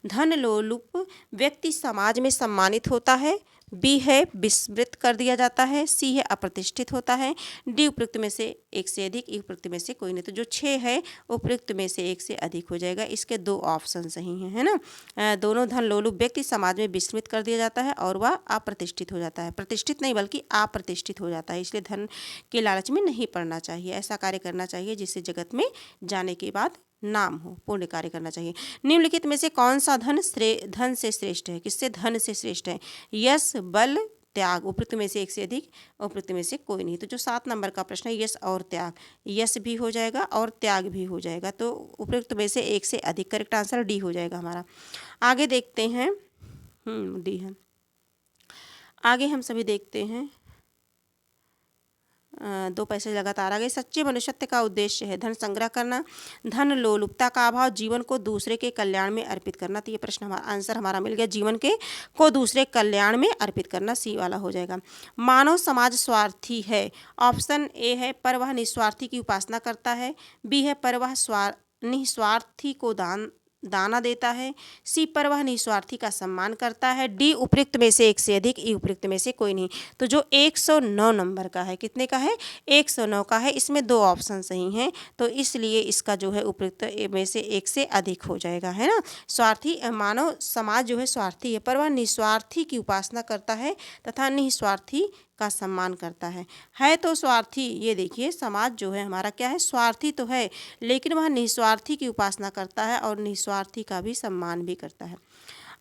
धन लोलुप व्यक्ति समाज में सम्मानित होता है, बी है विस्मृत कर दिया जाता है, सी है अप्रतिष्ठित होता है, डी उपयुक्त में से एक से अधिक, ई उपयुक्त में से कोई नहीं। तो जो 6 है उपयुक्त में से एक से अधिक हो जाएगा। इसके 2 ऑप्शन सही हैं, है ना। दोनों धन लोलुप व्यक्ति समाज में विस्मृत कर दिया जाता है और वह अप्रतिष्ठित हो जाता है, प्रतिष्ठित नहीं बल्कि अप्रतिष्ठित हो जाता है। इसलिए धन के लालच में नहीं पड़ना चाहिए, ऐसा कार्य करना चाहिए जिससे जगत में जाने के बाद नाम हो, पुण्य कार्य करना चाहिए। निम्नलिखित में से कौन सा धन से श्रेष्ठ है? किससे धन से श्रेष्ठ है? यश, बल, त्याग, उपयुक्त में से एक से अधिक, उपयुक्त में से कोई नहीं। तो जो 7 नंबर का प्रश्न है यश और त्याग, यश भी हो जाएगा और त्याग भी हो जाएगा। तो उपयुक्त में से एक से अधिक, करेक्ट आंसर डी हो जाएगा हमारा। आगे देखते हैं, डी है। आगे हम सभी देखते हैं 2 पैसेज लगातार आ गए। सच्चे मनुष्यत्व का उद्देश्य है धन संग्रह करना, धन लोलुपता का अभाव, जीवन को दूसरे के कल्याण में अर्पित करना। तो ये प्रश्न आंसर हमारा मिल गया, जीवन के को दूसरे कल्याण में अर्पित करना, सी वाला हो जाएगा। मानव समाज स्वार्थी है, ऑप्शन ए है पर वह निस्वार्थी की उपासना करता है, बी है पर वह निस्वार्थी को दाना देता है, सी पर वह निस्वार्थी का सम्मान करता है, डी उपयुक्त में से एक से अधिक, ई उपयुक्त में से कोई नहीं। तो जो 109 नंबर का है, कितने का है? 109 का है। इसमें 2 ऑप्शन सही हैं, तो इसलिए इसका जो है उपयुक्त में से एक से अधिक हो जाएगा, है ना। स्वार्थी मानव समाज जो है स्वार्थी है, पर वह निस्वार्थी की उपासना करता है तथा निस्वार्थी का सम्मान करता है तो स्वार्थी। ये देखिए समाज जो है हमारा क्या है, स्वार्थी तो है लेकिन वह निस्वार्थी की उपासना करता है और निस्वार्थी का भी सम्मान भी करता है।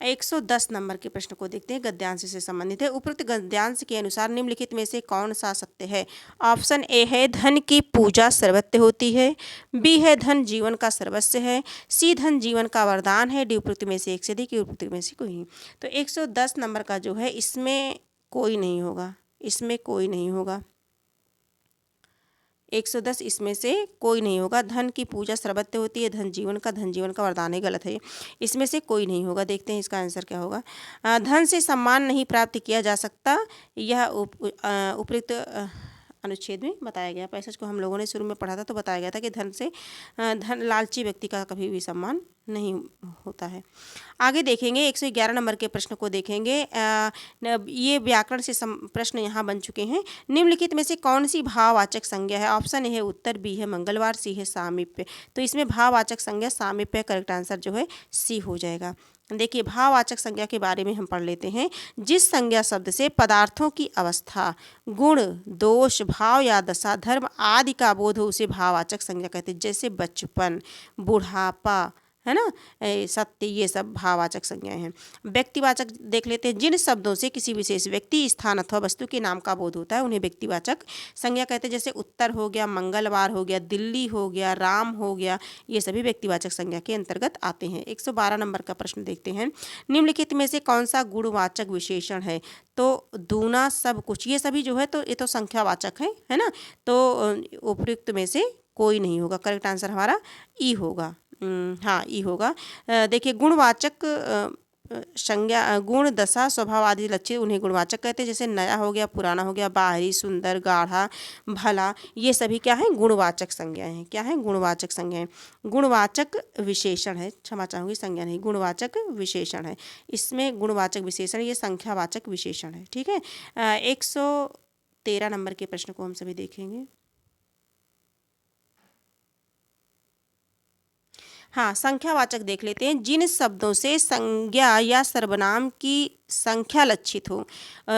110 नंबर के प्रश्न को देखते हैं, गद्यांश से संबंधित है। उपयुक्त गद्यांश के अनुसार निम्नलिखित में से कौन सा सत्य है? ऑप्शन ए है धन की पूजा सर्वत्र होती है, बी है धन जीवन का सर्वस्व है, सी धन जीवन का वरदान है, डी उपयुक्त में से एक से अधिक, उपयुक्त में से कोई नहीं। तो 110 नंबर का जो है इसमें कोई नहीं होगा, इसमें कोई नहीं होगा। 110 इसमें से कोई नहीं होगा। धन की पूजा सर्वत्र होती है, धन जीवन का वरदान है, गलत है, इसमें से कोई नहीं होगा। देखते हैं इसका आंसर क्या होगा। धन से सम्मान नहीं प्राप्त किया जा सकता, यह उपयुक्त अनुच्छेद में बताया गया। पैसेज को हम लोगों ने शुरू में पढ़ा था तो बताया गया था कि धन लालची व्यक्ति का कभी भी सम्मान नहीं होता है। आगे देखेंगे 111 नंबर के प्रश्न को देखेंगे। ये व्याकरण से प्रश्न यहाँ बन चुके हैं। निम्नलिखित में से कौन सी भाववाचक संज्ञा है? ऑप्शन ए है उत्तर, बी है मंगलवार, सी है सामीप्य। तो इसमें भाववाचक संज्ञा सामीप्य, करेक्ट आंसर जो है सी हो जाएगा। देखिए भाववाचक संज्ञा के बारे में हम पढ़ लेते हैं। जिस संज्ञा शब्द से पदार्थों की अवस्था, गुण, दोष, भाव या दशा, धर्म आदि का बोध हो उसे भाववाचक संज्ञा कहते हैं। जैसे बचपन, बुढ़ापा, है ना, सत्य, ये सब भाववाचक संज्ञाएं हैं। व्यक्तिवाचक देख लेते हैं। जिन शब्दों से किसी विशेष व्यक्ति, स्थान अथवा वस्तु के नाम का बोध होता है उन्हें व्यक्तिवाचक संज्ञा कहते हैं। जैसे उत्तर हो गया, मंगलवार हो गया, दिल्ली हो गया, राम हो गया, ये सभी व्यक्तिवाचक संज्ञा के अंतर्गत आते हैं। 112 नंबर का प्रश्न देखते हैं। निम्नलिखित में से कौन सा गुणवाचक विशेषण है? तो दूना, सब कुछ, ये सभी जो है तो ये तो संख्यावाचक है ना। तो उपयुक्त में से कोई नहीं होगा। करेक्ट आंसर हमारा ई होगा। हाँ, ई होगा। देखिए गुणवाचक संज्ञा, गुण, दशा, स्वभाव आदि लक्षण उन्हें गुणवाचक कहते हैं। जैसे नया हो गया, पुराना हो गया, बाहरी, सुंदर, गाढ़ा, भला, ये सभी क्या है? गुणवाचक संज्ञाएं हैं। क्या है? गुणवाचक संज्ञाएं। गुणवाचक विशेषण है, क्षमा चाहूँगी, संज्ञा नहीं, गुणवाचक विशेषण है। इसमें गुणवाचक विशेषण, ये संख्यावाचक विशेषण है। ठीक है। 113 नंबर के प्रश्न को हम सभी देखेंगे। हाँ, संख्यावाचक देख लेते हैं। जिन शब्दों से संज्ञा या सर्वनाम की संख्या लक्षित हो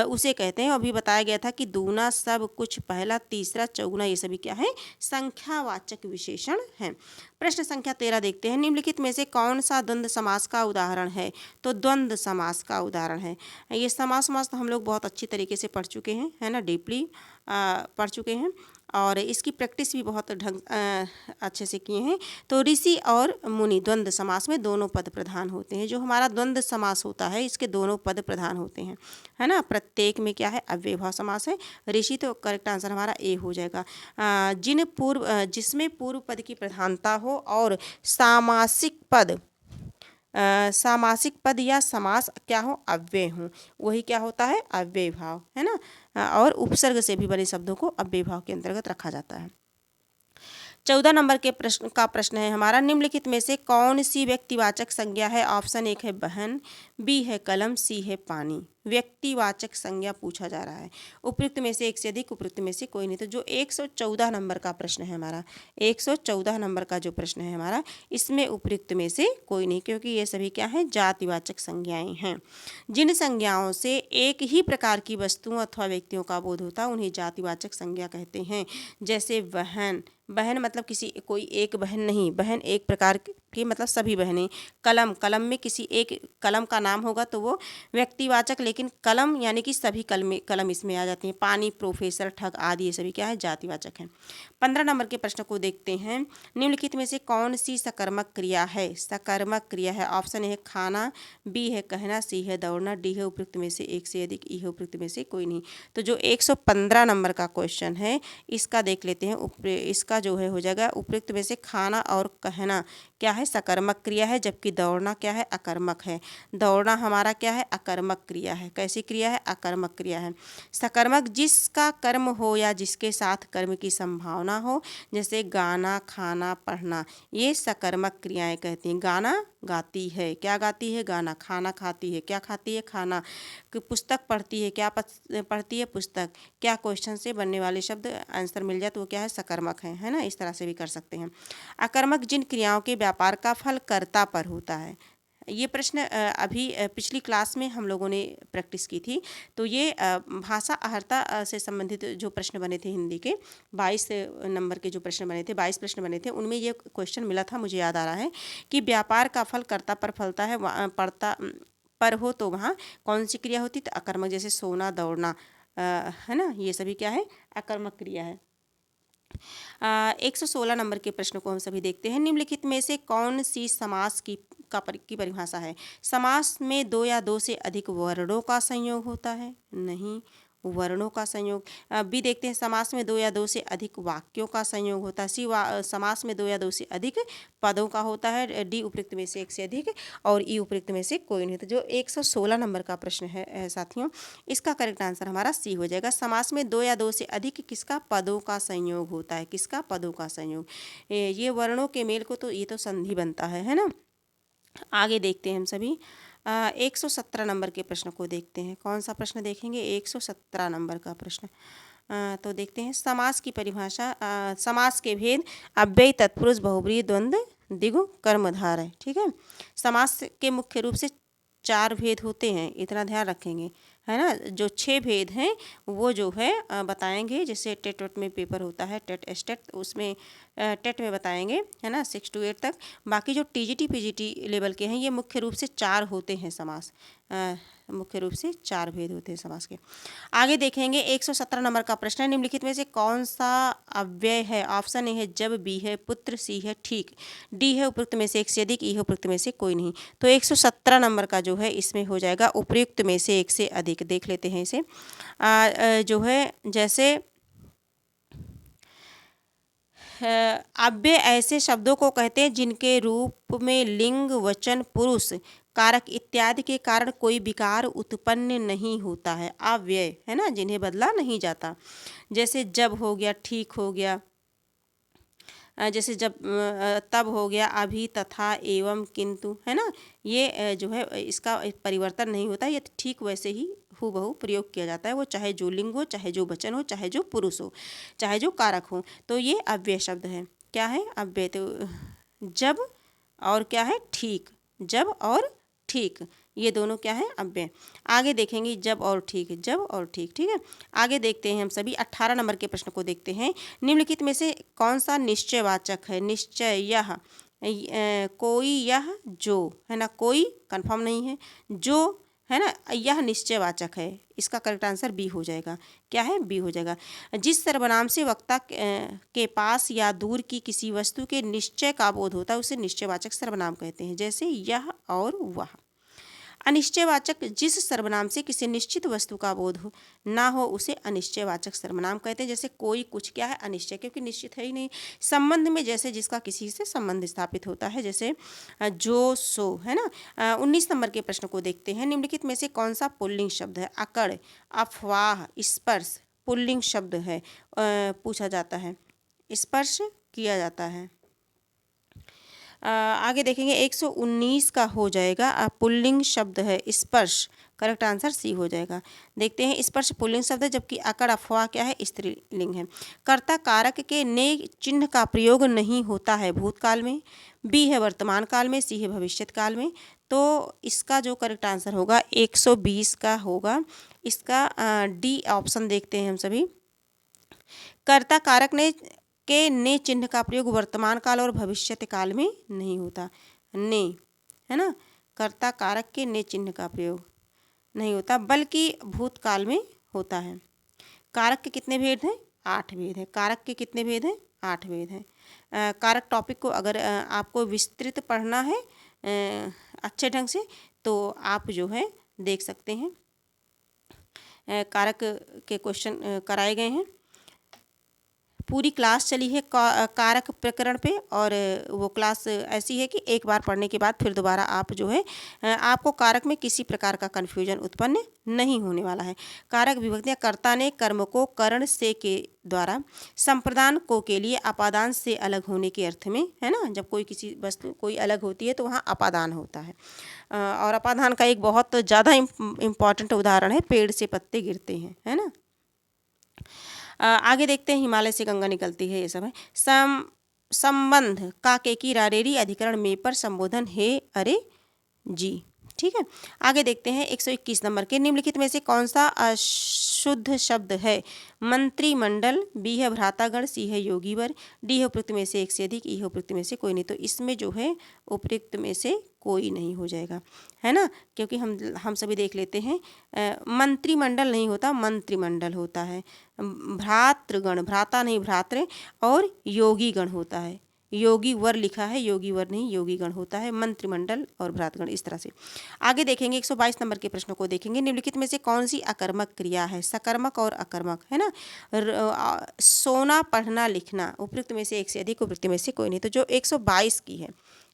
उसे कहते हैं। अभी बताया गया था कि दूना, सब कुछ, पहला, तीसरा, चौगुना, ये सभी क्या है? संख्यावाचक विशेषण हैं। प्रश्न संख्या 13 देखते हैं। निम्नलिखित में से कौन सा द्वंद्व समास का उदाहरण है? तो द्वंद्व समास का उदाहरण है। ये समास तो हम लोग बहुत अच्छी तरीके से पढ़ चुके हैं, है ना, डीपली पढ़ चुके हैं और इसकी प्रैक्टिस भी बहुत अच्छे से किए हैं। तो ऋषि और मुनि द्वंद्व समास में दोनों पद प्रधान होते हैं। जो हमारा द्वंद्व समास होता है इसके दोनों पद प्रधान होते हैं, है ना। प्रत्येक में क्या है? अव्ययभाव समास है। ऋषि, तो करेक्ट आंसर हमारा ए हो जाएगा। जिसमें पूर्व पद की प्रधानता हो और सामासिक पद या समास क्या हो? अव्यय हो, वही क्या होता है? अव्यय भाव, है ना। और उपसर्ग से भी बने शब्दों को अव्यय भाव के अंतर्गत रखा जाता है। 14 नंबर के प्रश्न है हमारा। निम्नलिखित में से कौन सी व्यक्तिवाचक संज्ञा है? ऑप्शन 1 है बहन, बी है कलम, सी है पानी। व्यक्तिवाचक संज्ञा पूछा जा रहा है। उपयुक्त में से एक से अधिक, उपयुक्त में से कोई नहीं। तो जो 114 नंबर का प्रश्न है हमारा, 114 नंबर का जो प्रश्न है हमारा, इसमें उपयुक्त में से कोई नहीं, क्योंकि ये सभी क्या है? जातिवाचक संज्ञाएं हैं। जिन संज्ञाओं से एक ही प्रकार की वस्तुओं अथवा व्यक्तियों का बोध होता है उन्हें जातिवाचक संज्ञा कहते हैं। जैसे बहन, बहन मतलब किसी कोई एक बहन नहीं, बहन एक प्रकार की मतलब सभी बहनें। कलम, कलम में किसी एक कलम का नाम होगा तो वो व्यक्तिवाचक, लेकिन कलम यानी कि सभी कलम इसमें आ जाती हैं। पानी, प्रोफेसर, ठग आदि ये सभी क्या है? जातिवाचक हैं। 15 नंबर के प्रश्न को देखते हैं। निम्नलिखित में से कौन सी सकर्मक क्रिया है? सकर्मक क्रिया है। ऑप्शन है खाना, बी है कहना, सी है दौड़ना, डी है उपयुक्त में से एक से अधिक, ई है उपयुक्त में से कोई नहीं। तो जो 115 नंबर का क्वेश्चन है इसका देख लेते हैं। इसका जो है हो जाएगा उपयुक्त में से खाना और कहना क्या है? सकर्मक क्रिया है, जबकि दौड़ना क्या है? अकर्मक है। दौड़ना हमारा क्या है? अकर्मक क्रिया है। कैसी क्रिया है? अकर्मक क्रिया है। सकर्मक जिसका कर्म हो या जिसके साथ कर्म की संभावना हो, जैसे गाना, खाना, पढ़ना, ये सकर्मक क्रियाएं कहती हैं। गाना गाती है, क्या गाती है? गाना। खाना खाती है, क्या खाती है? खाना। पुस्तक पढ़ती है, क्या पढ़ती है? पुस्तक। क्या क्वेश्चन से बनने वाले शब्द आंसर मिल जाए तो वो क्या है? सकर्मक है ना। इस तरह से भी कर सकते हैं। अकर्मक जिन क्रियाओं के व्यापार का फल कर्ता पर होता है। ये प्रश्न अभी पिछली क्लास में हम लोगों ने प्रैक्टिस की थी। तो ये भाषा अहर्ता से संबंधित जो प्रश्न बने थे हिंदी के 22 नंबर के जो प्रश्न बने थे, 22 प्रश्न बने थे, उनमें ये क्वेश्चन मिला था, मुझे याद आ रहा है कि व्यापार का फल कर्ता पर फलता है, पड़ता पर हो तो वहाँ कौन सी क्रिया होती? तो अकर्मक। जैसे सोना, दौड़ना, है ना, ये सभी क्या है? अकर्मक क्रिया है। 116 नंबर के प्रश्न को हम सभी देखते हैं। निम्नलिखित में से कौन सी समास की परिभाषा है? समास में दो या दो से अधिक वर्णों का संयोग होता है? नहीं, वर्णों का संयोग। बी देखते हैं। समास में दो या दो से अधिक वाक्यों का संयोग होता है। सी समास में दो या दो से अधिक पदों का होता है। डी उपयुक्त में से एक से अधिक और ई उपयुक्त में से कोई नहीं। तो जो 116 नंबर का प्रश्न है साथियों, इसका करेक्ट आंसर हमारा सी हो जाएगा। समास में दो या दो से अधिक किसका? पदों का संयोग होता है। किसका? पदों का संयोग। ये वर्णों के मेल को तो ये तो संधि बनता है ना। आगे देखते हैं हम सभी 117 नंबर के प्रश्न को देखते हैं। कौन सा प्रश्न देखेंगे? 117 नंबर का प्रश्न। तो देखते हैं समास की परिभाषा। समास के भेद। अव्ययी, तत्पुरुष, बहुब्रीहि, द्वंद्व, दिगु कर्मधारय। ठीक है, समास के मुख्य रूप से 4 भेद होते हैं, इतना ध्यान रखेंगे, है ना। जो 6 भेद हैं वो जो है बताएंगे, जैसे टेट वेट में पेपर होता है, टेट एस्टेट, उसमें टेट में बताएंगे, है ना, 6 to 8 तक। बाकी जो टीजीटी पीजीटी लेवल के हैं ये मुख्य रूप से 4 होते हैं समास, मुख्य रूप से 4 भेद होते हैं समास के। आगे देखेंगे 117 नंबर का प्रश्न है, निम्नलिखित में से कौन सा अव्यय है। ऑप्शन ए है जब, बी है पुत्र, सी है ठीक, डी है उपयुक्त में से एक से अधिक, ई है उपयुक्त में से कोई नहीं। तो 117 नंबर का जो है इसमें हो जाएगा उपयुक्त में से एक से अधिक। देख लेते हैं इसे। जो है जैसे अव्यय ऐसे शब्दों को कहते हैं जिनके रूप में लिंग, वचन, पुरुष, कारक इत्यादि के कारण कोई विकार उत्पन्न नहीं होता है। अव्यय है ना, जिन्हें बदला नहीं जाता। जैसे जब हो गया, ठीक हो गया, जैसे जब, तब हो गया, अभी, तथा, एवं, किंतु, है ना। ये जो है इसका परिवर्तन नहीं होता, ये ठीक वैसे ही हूबहू प्रयोग किया जाता है, वो चाहे जो लिंग हो, चाहे जो वचन हो, चाहे जो पुरुष हो, चाहे जो कारक हो। तो ये अव्यय शब्द है। क्या है अव्यय? तो जब और क्या है ठीक, जब और ठीक, ये दोनों क्या है अव्यय। आगे देखेंगे जब और ठीक, जब और ठीक। ठीक है, आगे देखते हैं हम सभी 18 नंबर के प्रश्न को देखते हैं। निम्नलिखित में से कौन सा निश्चयवाचक है। निश्चय, यह, कोई, यह, जो, है ना, कोई कंफर्म नहीं है, जो, है ना, यह निश्चयवाचक है। इसका करेक्ट आंसर बी हो जाएगा। क्या है? बी हो जाएगा। जिस सर्वनाम से वक्ता के पास या दूर की किसी वस्तु के निश्चय का बोध होता है उसे निश्चयवाचक सर्वनाम कहते हैं। जैसे यह और वह। अनिश्चयवाचक जिस सर्वनाम से किसी निश्चित वस्तु का बोध हो ना हो उसे अनिश्चयवाचक सर्वनाम कहते हैं। जैसे कोई, कुछ, क्या है? अनिश्चय, क्योंकि निश्चित है ही नहीं। संबंध में जैसे जिसका किसी से संबंध स्थापित होता है, जैसे जो, सो, है ना। 19 नंबर के प्रश्न को देखते हैं। निम्नलिखित में से कौन सा पुल्लिंग शब्द है। अकड़, अफवाह, स्पर्श पुल्लिंग शब्द है। पूछा जाता है, स्पर्श किया जाता है। आगे देखेंगे 119 का हो जाएगा, पुल्लिंग शब्द है स्पर्श। करेक्ट आंसर सी हो जाएगा। देखते हैं, स्पर्श पुल्लिंग शब्द है, जबकि अकड़, अफवाह क्या है? स्त्रीलिंग है। कर्ता कारक के ने चिन्ह का प्रयोग नहीं होता है भूतकाल में, बी है वर्तमान काल में, सी है भविष्यत काल में। तो इसका जो करेक्ट आंसर होगा 120 का होगा। इसका डी ऑप्शन देखते हैं हम सभी। कर्ता कारक ने चिन्ह का प्रयोग वर्तमान काल और भविष्यत काल में नहीं होता। ने, है ना, कर्ता कारक के ने चिन्ह का प्रयोग नहीं होता, बल्कि भूतकाल में होता है। कारक के कितने भेद हैं? 8 भेद हैं। कारक के कितने भेद हैं? 8 भेद हैं। कारक टॉपिक को अगर आपको विस्तृत पढ़ना है अच्छे ढंग से, तो आप जो है देख सकते हैं। कारक के क्वेश्चन कराए गए हैं। पूरी क्लास चली है कारक प्रकरण पे, और वो क्लास ऐसी है कि एक बार पढ़ने के बाद फिर दोबारा आप जो है आपको कारक में किसी प्रकार का कन्फ्यूजन उत्पन्न नहीं होने वाला है। कारक विभक्तियाँ कर्ता ने कर्म को करण से के द्वारा संप्रदान को के लिए अपादान से अलग होने के अर्थ में, है ना। जब कोई किसी वस्तु कोई अलग होती है तो वहाँ अपादान होता है। और अपादान का एक बहुत ज़्यादा इम्पॉर्टेंट उदाहरण है पेड़ से पत्ते गिरते हैं, है ना। आगे देखते हैं, हिमालय से गंगा निकलती है, ये सब है। संबंध का के की रारेरी अधिकरण में पर संबोधन है अरे जी। ठीक है, आगे देखते हैं 121 नंबर के। निम्नलिखित में से कौन सा अशुद्ध शब्द है। मंत्रिमंडल, बी है भ्रातागण, सी है योगीवर, डी है उपयुक्त में से एक से अधिक, ई है उपयुक्त में से कोई नहीं। तो इसमें जो है उपयुक्त में से कोई नहीं हो जाएगा, है ना, क्योंकि हम सभी देख लेते हैं। मंत्रिमंडल नहीं होता, मंत्रिमंडल होता है। भ्रातृगण, भ्राता नहीं भ्रातृ, और योगीगण होता है। योगी वर लिखा है, योगी वर नहीं योगीगण होता है। मंत्रिमंडल और भ्रातृगण, इस तरह से। आगे देखेंगे 122 नंबर के प्रश्न को देखेंगे। निम्नलिखित में से कौन सी अकर्मक क्रिया है। सकर्मक और अकर्मक, है ना। सोना, पढ़ना, लिखना, उपयुक्त में से एक से अधिक, उपयुक्त में से कोई नहीं। तो जो 122 की है,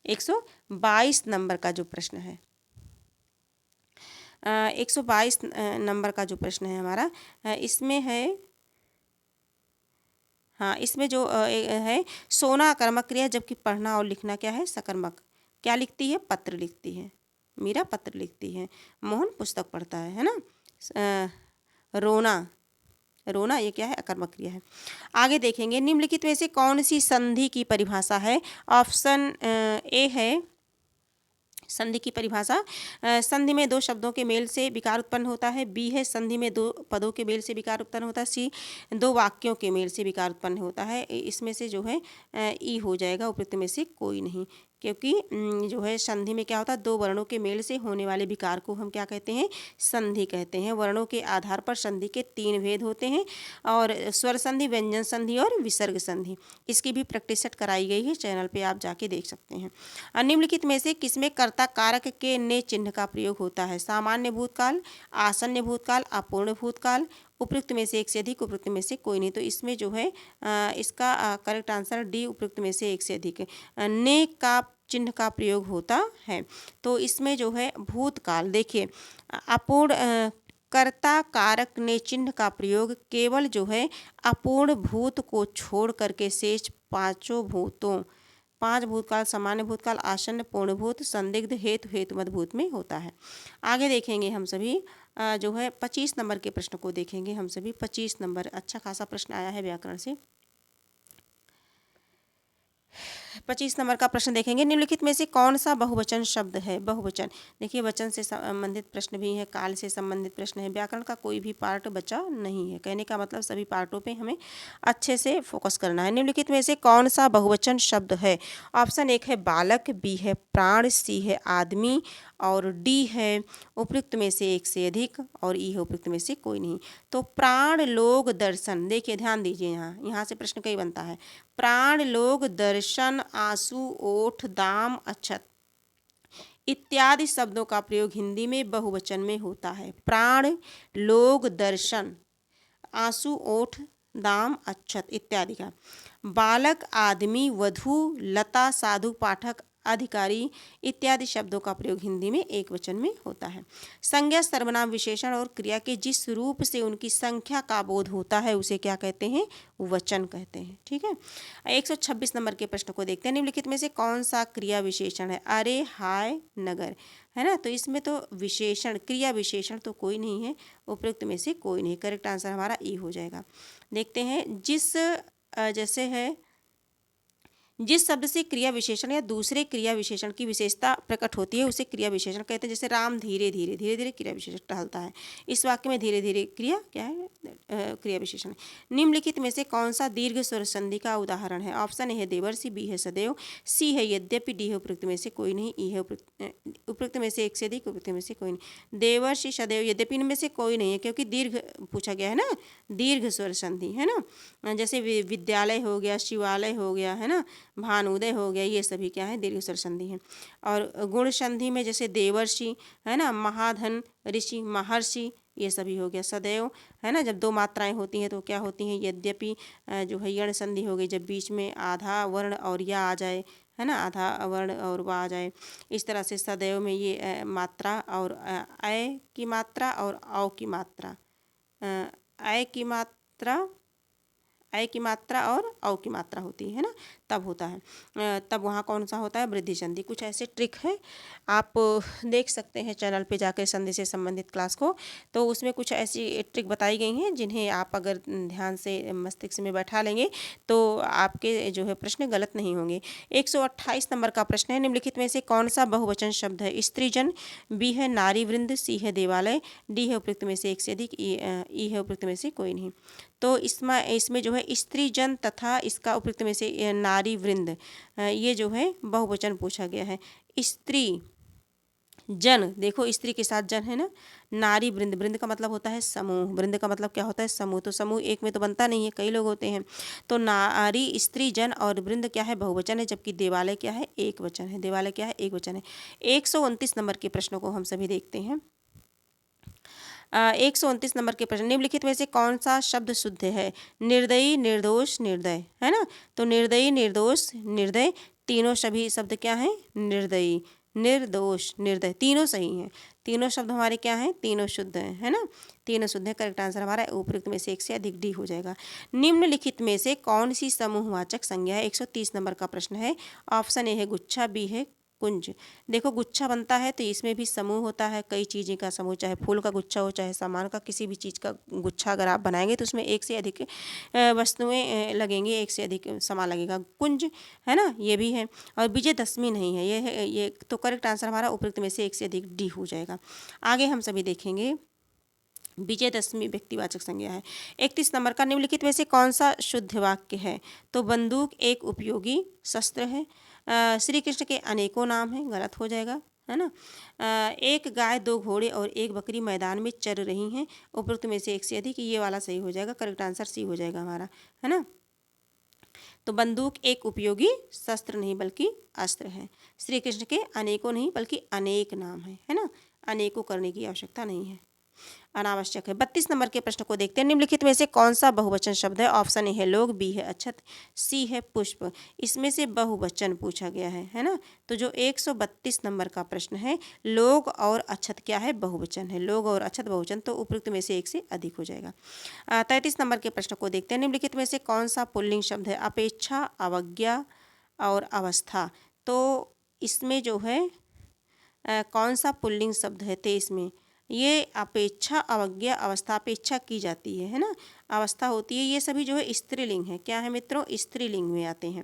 122 नंबर का जो प्रश्न है, 122 नंबर का जो प्रश्न है हमारा, इसमें है, हाँ, इसमें जो है सोना अकर्मक क्रिया, जबकि पढ़ना और लिखना क्या है? सकर्मक। क्या लिखती है? पत्र लिखती है। मीरा पत्र लिखती है, मोहन पुस्तक पढ़ता है ना। रोना, रोना ये क्या है, अकर्मक क्रिया है। आगे देखेंगे निम्नलिखित में से कौन सी संधि की परिभाषा है। ऑप्शन ए है संधि की परिभाषा, संधि में दो शब्दों के मेल से विकार उत्पन्न होता है। बी है संधि में दो पदों के मेल से विकार उत्पन्न होता है। सी दो वाक्यों के मेल से विकार उत्पन्न होता है। इसमें से जो है ई हो जाएगा, उपयुक्त में से कोई नहीं, क्योंकि जो है संधि में क्या होता है, दो वर्णों के मेल से होने वाले विकार को हम क्या कहते हैं, संधि कहते हैं। वर्णों के आधार पर संधि के तीन भेद होते हैं, और स्वर संधि, व्यंजन संधि और विसर्ग संधि। इसकी भी प्रैक्टिस सेट कराई गई है, चैनल पे आप जाके देख सकते हैं। निम्नलिखित में से किसमें कर्ता कारक के ने चिन्ह का प्रयोग होता है। सामान्य भूतकाल, आसन्न भूतकाल, अपूर्ण भूतकाल। उपयुक्त में से एक से अधिक, उपयुक्त में से कोई नहीं। तो इसमें जो है इसका करेक्ट आंसर डी, उपयुक्त में से एक से अधिक ने का चिन्ह का प्रयोग होता है। तो इसमें जो है भूतकाल, देखिए अपूर्ण कर्ता कारक ने चिन्ह का प्रयोग केवल जो है अपूर्ण भूत को छोड़ करके शेष पांचों भूतों, पांच भूतकाल, सामान्य भूतकाल, आसन्न, पूर्णभूत, संदिग्ध, हेतु, हेतुमत भूत में होता है। आगे देखेंगे हम सभी जो है 25 नंबर के प्रश्न को देखेंगे हम सभी। 25 नंबर अच्छा खासा प्रश्न आया है व्याकरण से। 25 नंबर का प्रश्न देखेंगे निम्नलिखित में से कौन सा बहुवचन शब्द है। बहुवचन, देखिए वचन से संबंधित प्रश्न भी है, काल से संबंधित प्रश्न है, व्याकरण का कोई भी पार्ट बचा नहीं है। कहने का मतलब सभी पार्टों पे हमें अच्छे से फोकस करना है। निम्नलिखित में से कौन सा बहुवचन शब्द है। ऑप्शन एक है बालक, बी है प्राण, सी है आदमी और डी है उपयुक्त में से एक से अधिक और ई है उपयुक्त में से कोई नहीं। तो प्राण, लोग, दर्शन, देखिए ध्यान दीजिए, यहाँ से प्रश्न कई बनता है। प्राण, लोग, दर्शन, आंसू, ओठ, दाम, अक्षत इत्यादि शब्दों का प्रयोग हिंदी में बहुवचन में होता है। प्राण, लोग, दर्शन, आंसू, ओठ, दाम, अक्षत इत्यादि का। बालक, आदमी, वधू, लता, साधु, पाठक, अधिकारी इत्यादि शब्दों का प्रयोग हिंदी में एक वचन में होता है। संज्ञा, सर्वनाम, विशेषण और क्रिया के जिस रूप से उनकी संख्या का बोध होता है उसे क्या कहते हैं, वचन कहते हैं। ठीक है, 126 नंबर के प्रश्न को देखते हैं। निम्नलिखित में से कौन सा क्रिया विशेषण है। अरे, हाय, नगर, है ना। तो इसमें तो विशेषण, क्रिया विशेषण तो कोई नहीं है, उपयुक्त में से कोई नहीं। करेक्ट आंसर हमारा ई हो जाएगा। देखते हैं जैसे है जिस शब्द से क्रिया विशेषण या दूसरे क्रिया विशेषण की विशेषता प्रकट होती है उसे क्रिया विशेषण कहते हैं। जैसे राम धीरे धीरे, धीरे धीरे क्रिया विशेषण टहलता है। इस वाक्य में धीरे धीरे क्रिया क्या है, क्रिया विशेषण। निम्नलिखित में से कौन सा दीर्घ स्वर संधि का उदाहरण है। ऑप्शन ए है देवर्षि, बी है सदैव, सी है यद्यपि, डी है उपयुक्त में से कोई नहीं, ई है उपयुक्त में से एक से अधिक, उपयुक्त में से कोई नहीं। देवर्षि, सदैव, यद्यपि इनमें से कोई नहीं है, क्योंकि दीर्घ पूछा गया है ना, दीर्घ स्वर संधि है ना। जैसे विद्यालय हो गया, शिवालय हो गया, है ना, भानुदय हो गया, ये सभी क्या है, दीर्घ स्वर संधि है। और गुण संधि में जैसे देवर्षि, है ना, महाधन, ऋषि, महर्षि, ये सभी हो गया। सदैव, है ना, जब दो मात्राएं होती हैं तो क्या होती हैं, यद्यपि जो है यण संधि हो गई, जब बीच में आधा वर्ण और या आ जाए, है ना, आधा वर्ण और वा आ जाए। इस तरह से सदैव में ये मात्रा और अय की मात्रा और औ की मात्रा, अय की मात्रा, अय की मात्रा और औ की मात्रा होती है ना, तब होता है। तब वहाँ कौन सा होता है, वृद्धि संधि। कुछ ऐसे ट्रिक है, आप देख सकते हैं चैनल पे जाकर संधि से संबंधित क्लास को। तो उसमें कुछ ऐसी ट्रिक बताई गई हैं जिन्हें आप अगर ध्यान से मस्तिष्क में बैठा लेंगे तो आपके जो है प्रश्न गलत नहीं होंगे। 128 नंबर का प्रश्न है, निम्नलिखित में से कौन सा बहुवचन शब्द है। स्त्रीजन, बी है नारी वृंद, सी है देवालय, डी है उपयुक्त में से एक से अधिक, ई है उपयुक्त में से कोई नहीं। तो इसमें जो है स्त्री जन तथा इसका उपयुक्त में से नारी वृंद, ये जो है बहुवचन पूछा गया है। स्त्री जन, देखो स्त्री के साथ जन है ना। नारी वृंद, वृंद का मतलब होता है समूह, वृंद का मतलब क्या होता है, समूह। तो समूह एक में तो बनता नहीं है, कई लोग होते हैं। तो नारी, स्त्री, जन और वृंद क्या है, बहुवचन है, जबकि देवालय क्या है, एक वचन है। देवालय क्या है, एक वचन है। 129 नंबर के प्रश्नों को हम सभी देखते हैं। 129 नंबर के प्रश्न, निम्नलिखित में से कौन सा शब्द शुद्ध है। निर्दयी, निर्दोष, निर्दय, है ना। तो निर्दयी, निर्दोष, निर्दय तीनों सभी शब्द क्या हैं, निर्दयी, निर्दोष, निर्दय, तीनों सही हैं। तीनों शब्द हमारे क्या हैं, तीनों शुद्ध हैं, है ना, तीनों शुद्ध हैं। करेक्ट आंसर हमारा उपयुक्त में से एक से अधिक डी हो जाएगा। निम्नलिखित में से कौन सी समूहवाचक संज्ञा है। 130 नंबर का प्रश्न है। ऑप्शन ए है गुच्छा, बी है कुंज। देखो गुच्छा बनता है तो इसमें भी समूह होता है, कई चीज़ें का समूह, चाहे फूल का गुच्छा हो चाहे सामान का किसी भी चीज़ का गुच्छा अगर आप बनाएंगे तो उसमें एक से अधिक वस्तुएं लगेंगी, एक से अधिक सामान लगेगा, कुंज है ना, ये भी है। और विजयदशमी नहीं है, ये है, ये तो करेक्ट आंसर हमारा उपयुक्त में से एक से अधिक डी हो जाएगा। आगे हम सभी देखेंगे विजयदशमी व्यक्तिवाचक संज्ञा है। 31 नंबर का निम्नलिखित में से कौन सा शुद्ध वाक्य है? तो बंदूक एक उपयोगी शस्त्र है। श्री कृष्ण के अनेकों नाम हैं, गलत हो जाएगा, है ना। एक गाय, दो घोड़े और एक बकरी मैदान में चर रही हैं, उपयुक्त में से एक से अधिक, ये वाला सही हो जाएगा, करेक्ट आंसर सी हो जाएगा हमारा, है ना। तो बंदूक एक उपयोगी शस्त्र नहीं बल्कि अस्त्र है। श्री कृष्ण के अनेकों नहीं बल्कि अनेक नाम है ना, अनेकों करने की आवश्यकता नहीं है, अनावश्यक है। 32 नंबर के प्रश्न को देखते हैं। निम्नलिखित में से कौन सा बहुवचन शब्द है? ऑप्शन ए है लोग, बी है अक्षत, सी है पुष्प। इसमें से बहुवचन पूछा गया है ना। तो जो 132 नंबर का प्रश्न है, लोग और अक्षत क्या है? बहुवचन है। लोग और अक्षत बहुवचन, तो उपयुक्त में से एक से अधिक हो जाएगा। 33 नंबर के प्रश्न को देखते हैं। निम्नलिखित में से कौन सा पुल्लिंग शब्द है? अपेक्षा, अवज्ञा और अवस्था। तो इसमें जो है कौन सा पुल्लिंग शब्द है? 23 में ये अपेक्षा, अवज्ञा, अवस्था। अपेक्षा की जाती है ना, अवस्था होती है, ये सभी जो है स्त्रीलिंग है। क्या है मित्रों? स्त्रीलिंग में आते हैं।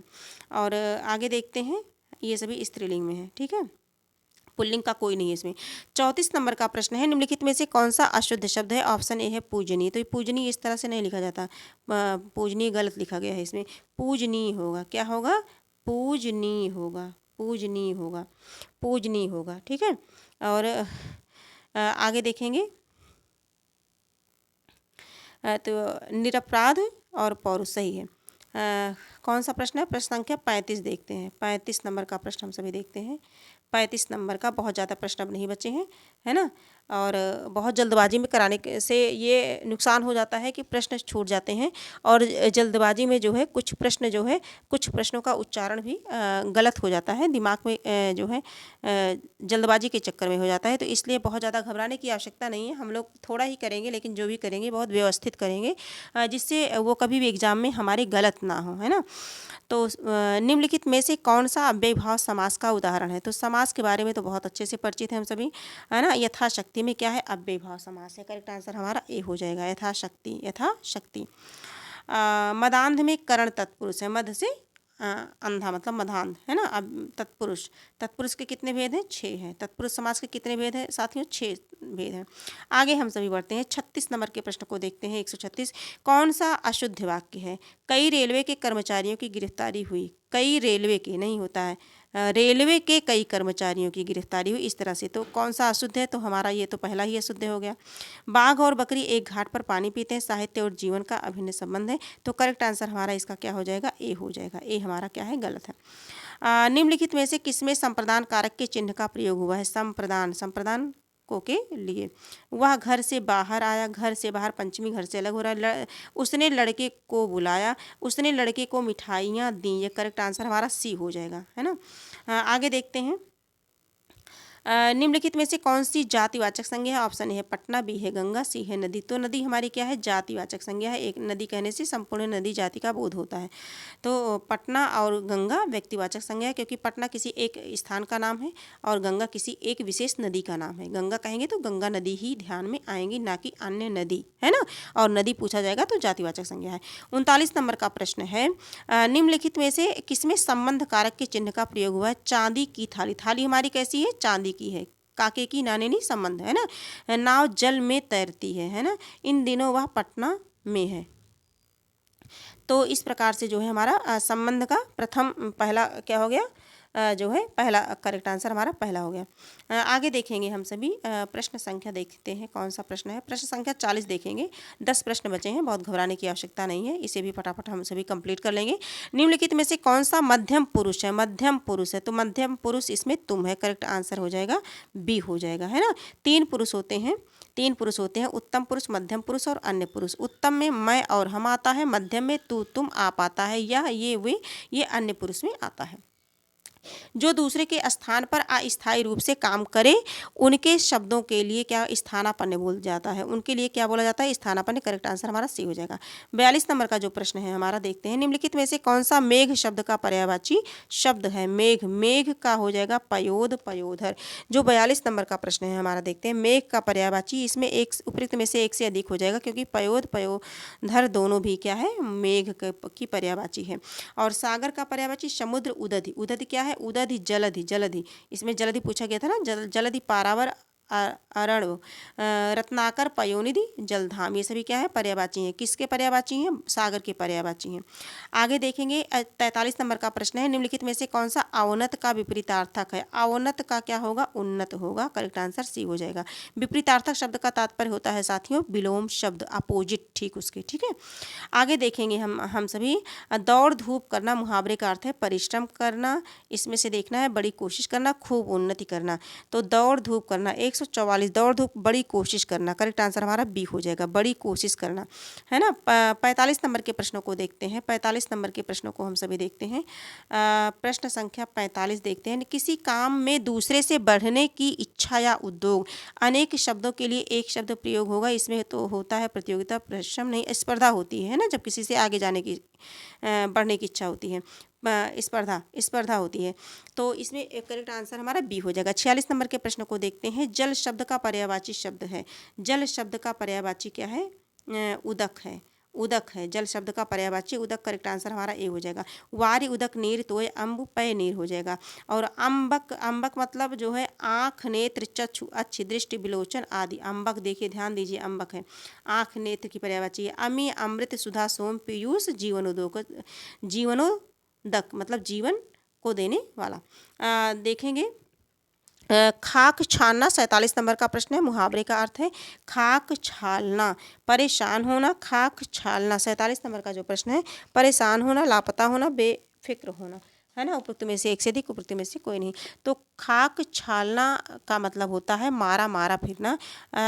और आगे देखते हैं, ये सभी स्त्रीलिंग में है, ठीक है, पुल्लिंग का कोई नहीं है इसमें। 34 नंबर का प्रश्न है। निम्नलिखित में से कौन सा अशुद्ध शब्द है? ऑप्शन ए है पूजनीय। तो ये पूजनीय इस तरह से नहीं लिखा जाता, पूजनीय गलत लिखा गया है इसमें, पूजनीय होगा। क्या होगा? पूजनीय होगा, पूजनीय होगा, पूजनीय होगा, ठीक है। और आगे देखेंगे तो निरपराध और पौरुष सही है। कौन सा प्रश्न है? प्रश्न संख्या 35 देखते हैं। 35 नंबर का प्रश्न हम सभी देखते हैं। 35 नंबर का बहुत ज़्यादा प्रश्न अब नहीं बचे हैं, है ना। और बहुत जल्दबाजी में कराने से ये नुकसान हो जाता है कि प्रश्न छूट जाते हैं, और जल्दबाजी में जो है कुछ प्रश्न जो है, कुछ प्रश्नों का उच्चारण भी गलत हो जाता है, दिमाग में जो है जल्दबाजी के चक्कर में हो जाता है। तो इसलिए बहुत ज़्यादा घबराने की आवश्यकता नहीं है। हम लोग थोड़ा ही करेंगे, लेकिन जो भी करेंगे बहुत व्यवस्थित करेंगे, जिससे वो कभी भी एग्जाम में हमारे गलत ना हो, है ना। तो निम्नलिखित में से कौन सा अव्ययभाव समास का उदाहरण है? तो समास के बारे में तो बहुत अच्छे से परिचित हैं हम सभी, है ना। यथाशक्ति में क्या है? अव्ययभाव समास है। करेक्ट आंसर हमारा ए हो जाएगा, यथाशक्ति, यथाशक्ति। मदान्ध में करण तत्पुरुष है। मध से अंधा मतलब मधान्ध, है ना। अब तत्पुरुष, तत्पुरुष के कितने भेद हैं? 6 हैं। तत्पुरुष समास के कितने भेद हैं साथियों? 6 भेद हैं। आगे हम सभी बढ़ते हैं। 36 नंबर के प्रश्न को देखते हैं। 136 कौन सा अशुद्ध वाक्य है? कई रेलवे के कर्मचारियों की गिरफ्तारी हुई। कई रेलवे के नहीं होता है, रेलवे के कई कर्मचारियों की गिरफ्तारी हुई, इस तरह से। तो कौन सा अशुद्ध है? तो हमारा ये तो पहला ही अशुद्ध हो गया। बाघ और बकरी एक घाट पर पानी पीते हैं, साहित्य और जीवन का अभिन्न संबंध है। तो करेक्ट आंसर हमारा इसका क्या हो जाएगा? ए हो जाएगा। ए हमारा क्या है? गलत है। निम्नलिखित में से किसमें संप्रदान कारक के चिन्ह का प्रयोग हुआ है? संप्रदान, संप्रदान को के लिए। वह घर से बाहर आया, घर से बाहर पंचमी घर से अलग हो रहा है। उसने लड़के को बुलाया, उसने लड़के को मिठाइयाँ दी। ये करेक्ट आंसर हमारा सी हो जाएगा, है ना। आगे देखते हैं। निम्नलिखित में से कौन सी जातिवाचक संज्ञा है? ऑप्शन ए है पटना, बी है गंगा, सी है नदी। तो नदी हमारी क्या है? जातिवाचक संज्ञा है। एक नदी कहने से संपूर्ण नदी जाति का बोध होता है। तो पटना और गंगा व्यक्तिवाचक संज्ञा है, क्योंकि पटना किसी एक स्थान का नाम है और गंगा किसी एक विशेष नदी का नाम है। गंगा कहेंगे तो गंगा नदी ही ध्यान में आएंगी, ना कि अन्य नदी, है ना। और नदी पूछा जाएगा तो जातिवाचक संज्ञा है। 39 नंबर का प्रश्न है। निम्नलिखित में से किसमें संबंध कारक के चिन्ह का प्रयोग हुआ है? चांदी की थाली। थाली हमारी कैसी है? चांदी की है। काके की नाने नहीं संबंध, है ना। नाव जल में तैरती है ना। इन दिनों वह पटना में है। तो इस प्रकार से जो है हमारा संबंध का प्रथम पहला क्या हो गया? जो है पहला करेक्ट आंसर हमारा पहला हो गया। आगे देखेंगे हम सभी। प्रश्न संख्या देखते हैं कौन सा प्रश्न है। प्रश्न संख्या 40 देखेंगे। 10 प्रश्न बचे हैं, बहुत घबराने की आवश्यकता नहीं है, इसे भी फटाफट हम सभी कंप्लीट कर लेंगे। निम्नलिखित में से कौन सा मध्यम पुरुष है? मध्यम पुरुष है, तो मध्यम पुरुष इसमें तुम है। करेक्ट आंसर हो जाएगा बी हो जाएगा, है ना। 3 पुरुष होते हैं, 3 पुरुष होते हैं, उत्तम पुरुष, मध्यम पुरुष और अन्य पुरुष। उत्तम में मैं और हम आता है, मध्यम में तू तुम आप आता है, या ये वे ये अन्य पुरुष में आता है। जो दूसरे के स्थान पर अस्थायी रूप से काम करे उनके शब्दों के लिए क्या स्थानापन्न बोल जाता है, उनके लिए क्या बोला जाता है, स्थानापन्न। करेक्ट आंसर हमारा सी हो जाएगा। 42 नंबर का जो प्रश्न है हमारा, देखते हैं निम्नलिखित में से कौन सा मेघ शब्द का पर्यायवाची शब्द है। मेघ, मेघ का हो जाएगा पयोद, पयोधर। जो 42 नंबर का प्रश्न है हमारा, देखते हैं मेघ का पर्यायवाची, इसमें एक उपयुक्त में से एक से अधिक हो जाएगा क्योंकि पयोद पयोधर दोनों भी क्या है, मेघ की पर्यायवाची है। और सागर का पर्यायवाची समुद्र, उदधि। उदधि क्या है, उदधि जलधि, जलधि। इसमें जलधि पूछा गया था ना, जलधि पारावर अरण, रत्नाकर, पयोनिधि, जलधाम, ये सभी क्या है, पर्यायवाची हैं। किसके पर्यायवाची हैं, सागर के पर्यायवाची हैं। आगे देखेंगे 43 नंबर का प्रश्न है, निम्नलिखित में से कौन सा अवनत का विपरीतार्थक है। अवनत का क्या होगा, उन्नत होगा। करेक्ट आंसर सी हो जाएगा। विपरीतार्थक शब्द का तात्पर्य होता है साथियों विलोम शब्द, अपोजिट, ठीक उसके, ठीक है। आगे देखेंगे हम सभी, दौड़ धूप करना मुहावरे का अर्थ है परिश्रम करना। इसमें से देखना है बड़ी कोशिश करना, खूब उन्नति करना। तो दौड़ धूप करना 144, दौड़ धूप बड़ी कोशिश करना। करेक्ट आंसर हमारा बी हो जाएगा, बड़ी कोशिश करना, है ना। 45 नंबर के प्रश्नों को देखते हैं। 45 नंबर के प्रश्नों को हम सभी देखते हैं। प्रश्न संख्या 45 देखते हैं। किसी काम में दूसरे से बढ़ने की इच्छा या उद्योग। अनेक शब्दों के लिए एक शब्द प्रयोग होगा। इसमें तो होता है प्रतियोगिता, परिश्रम नहीं, स्पर्धा होती है ना, जब किसी से आगे जाने की बढ़ने की इच्छा होती है, स्पर्धा, स्पर्धा होती है। तो इसमें करेक्ट आंसर हमारा बी हो जाएगा। 46 नंबर के प्रश्न को देखते हैं। जल शब्द का पर्यायवाची शब्द है। जल शब्द का पर्यायवाची क्या है, उदक है, उदक है। जल शब्द का पर्यायवाची उदक। करेक्ट आंसर हमारा ए हो जाएगा। वारी, उदक, नीर, तोय, अम्ब, पय, नीर हो जाएगा। और अम्बक, अम्बक मतलब जो है आँख, नेत्र, चक्षु, अच्छी दृष्टि, विलोचन आदि। अम्बक देखिए, ध्यान दीजिए, अम्बक है, आँख, नेत्र की पर्यायवाची है। अमी, अमृत, सुधा, सोम, पीयूष, जीवनोदक, जीवनोदक मतलब जीवन को देने वाला। देखेंगे खाक छानना, 47 नंबर का प्रश्न है। मुहावरे का अर्थ है खाक छालना, परेशान होना, खाक छालना। 47 नंबर का जो प्रश्न है, परेशान होना, लापता होना, बेफिक्र होना, है ना। उपयुक्त में से एक से अधिक, उपयुक्त में से कोई नहीं। तो खाक छालना का मतलब होता है मारा मारा फिरना,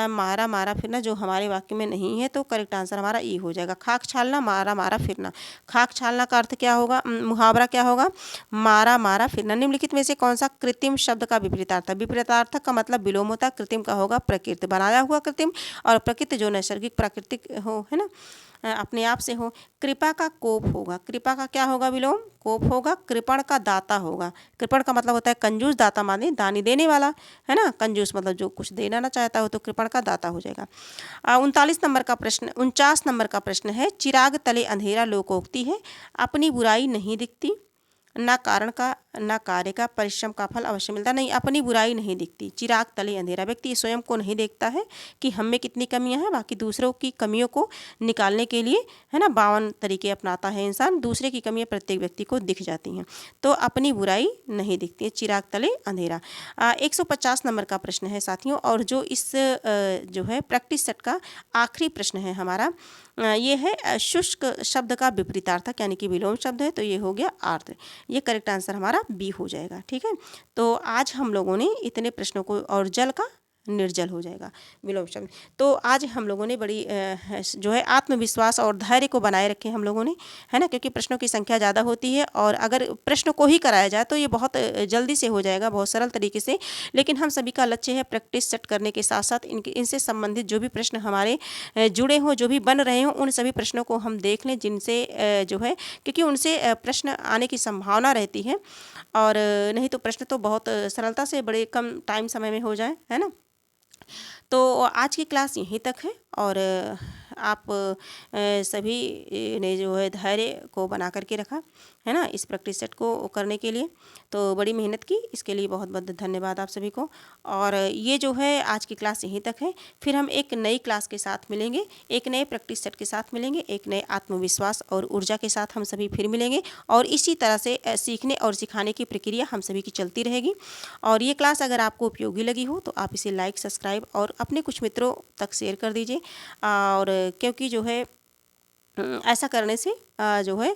मारा मारा फिरना, जो हमारे वाक्य में नहीं है। तो करेक्ट आंसर हमारा ई हो जाएगा। खाक छालना, मारा मारा फिरना। खाक छालना का अर्थ क्या होगा, मुहावरा क्या होगा, मारा मारा फिरना। निम्नलिखित में से कौन सा कृत्रिम शब्द का विपरीतार्थक। विपरीतार्थक का मतलब विलोम होता है। कृत्रिम का होगा प्रकृति, बनाया हुआ कृत्रिम, और प्रकृति जो नैसर्गिक प्राकृतिक हो, है ना, अपने आप से हो। कृपा का कोप होगा। कृपा का क्या होगा, विलोम, कोप होगा। कृपण का दाता होगा। कृपण का मतलब होता है कंजूस, दाता माने दानी देने वाला, है ना। कंजूस मतलब जो कुछ देना ना चाहता हो, तो कृपण का दाता हो जाएगा। 39 नंबर का प्रश्न, 49 नंबर का प्रश्न है। चिराग तले अंधेरा लोकोक्ति है। अपनी बुराई नहीं दिखती, ना कारण का ना कार्य का, परिश्रम का फल अवश्य मिलता नहीं। अपनी बुराई नहीं दिखती, चिराग तले अंधेरा। व्यक्ति स्वयं को नहीं देखता है कि हम में कितनी कमियां हैं, बाकी दूसरों की कमियों को निकालने के लिए, है ना, 52 तरीके अपनाता है इंसान। दूसरे की कमियां प्रत्येक व्यक्ति को दिख जाती हैं। तो अपनी बुराई नहीं दिखती है, चिराग तले अंधेरा। 150 नंबर का प्रश्न है साथियों, और जो इस जो है प्रैक्टिस सेट का आखिरी प्रश्न है हमारा, ये है शुष्क शब्द का विपरीतार्थक, यानी कि विलोम शब्द है। तो ये हो गया आर्द्र। ये करेक्ट आंसर हमारा बी हो जाएगा, ठीक है। तो आज हम लोगों ने इतने प्रश्नों को, और जल का निर्जल हो जाएगा, विलोम शब्द। तो आज हम लोगों ने बड़ी जो है आत्मविश्वास और धैर्य को बनाए रखे हम लोगों ने, है ना, क्योंकि प्रश्नों की संख्या ज़्यादा होती है, और अगर प्रश्नों को ही कराया जाए तो ये बहुत जल्दी से हो जाएगा, बहुत सरल तरीके से। लेकिन हम सभी का लक्ष्य है प्रैक्टिस सेट करने के साथ साथ इनसे संबंधित जो भी प्रश्न हमारे जुड़े हों, जो भी बन रहे हों, उन सभी प्रश्नों को हम देख लें, जिनसे जो है, क्योंकि उनसे प्रश्न आने की संभावना रहती है, और नहीं तो प्रश्न तो बहुत सरलता से बड़े कम टाइम समय में हो जाए, है ना। तो आज की क्लास यहीं तक है, और आप सभी ने जो है धैर्य को बना करके रखा, है ना, इस प्रैक्टिस सेट को करने के लिए। तो बड़ी मेहनत की, इसके लिए बहुत बहुत धन्यवाद आप सभी को। और ये जो है आज की क्लास यहीं तक है। फिर हम एक नई क्लास के साथ मिलेंगे, एक नए प्रैक्टिस सेट के साथ मिलेंगे, एक नए आत्मविश्वास और ऊर्जा के साथ हम सभी फिर मिलेंगे। और इसी तरह से सीखने और सिखाने की प्रक्रिया हम सभी की चलती रहेगी। और ये क्लास अगर आपको उपयोगी लगी हो तो आप इसे लाइक, सब्सक्राइब और अपने कुछ मित्रों तक शेयर कर दीजिए। और क्योंकि जो है ऐसा करने से जो है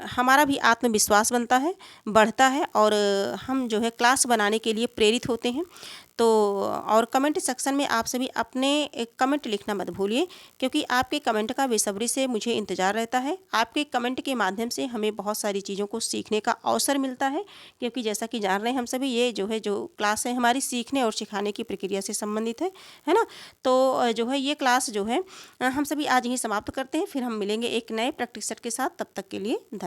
हमारा भी आत्मविश्वास बनता है, बढ़ता है, और हम जो है क्लास बनाने के लिए प्रेरित होते हैं। तो और कमेंट सेक्शन में आप सभी अपने कमेंट लिखना मत भूलिए, क्योंकि आपके कमेंट का बेसब्री से मुझे इंतज़ार रहता है। आपके कमेंट के माध्यम से हमें बहुत सारी चीज़ों को सीखने का अवसर मिलता है, क्योंकि जैसा कि जान रहे हैं हम सभी, ये जो क्लास है हमारी सीखने और सिखाने की प्रक्रिया से संबंधित है ना। तो जो है ये क्लास जो है हम सभी आज यहीं समाप्त करते हैं। फिर हम मिलेंगे एक नए प्रैक्टिस सेट के साथ। तब तक के लिए धन्यवाद।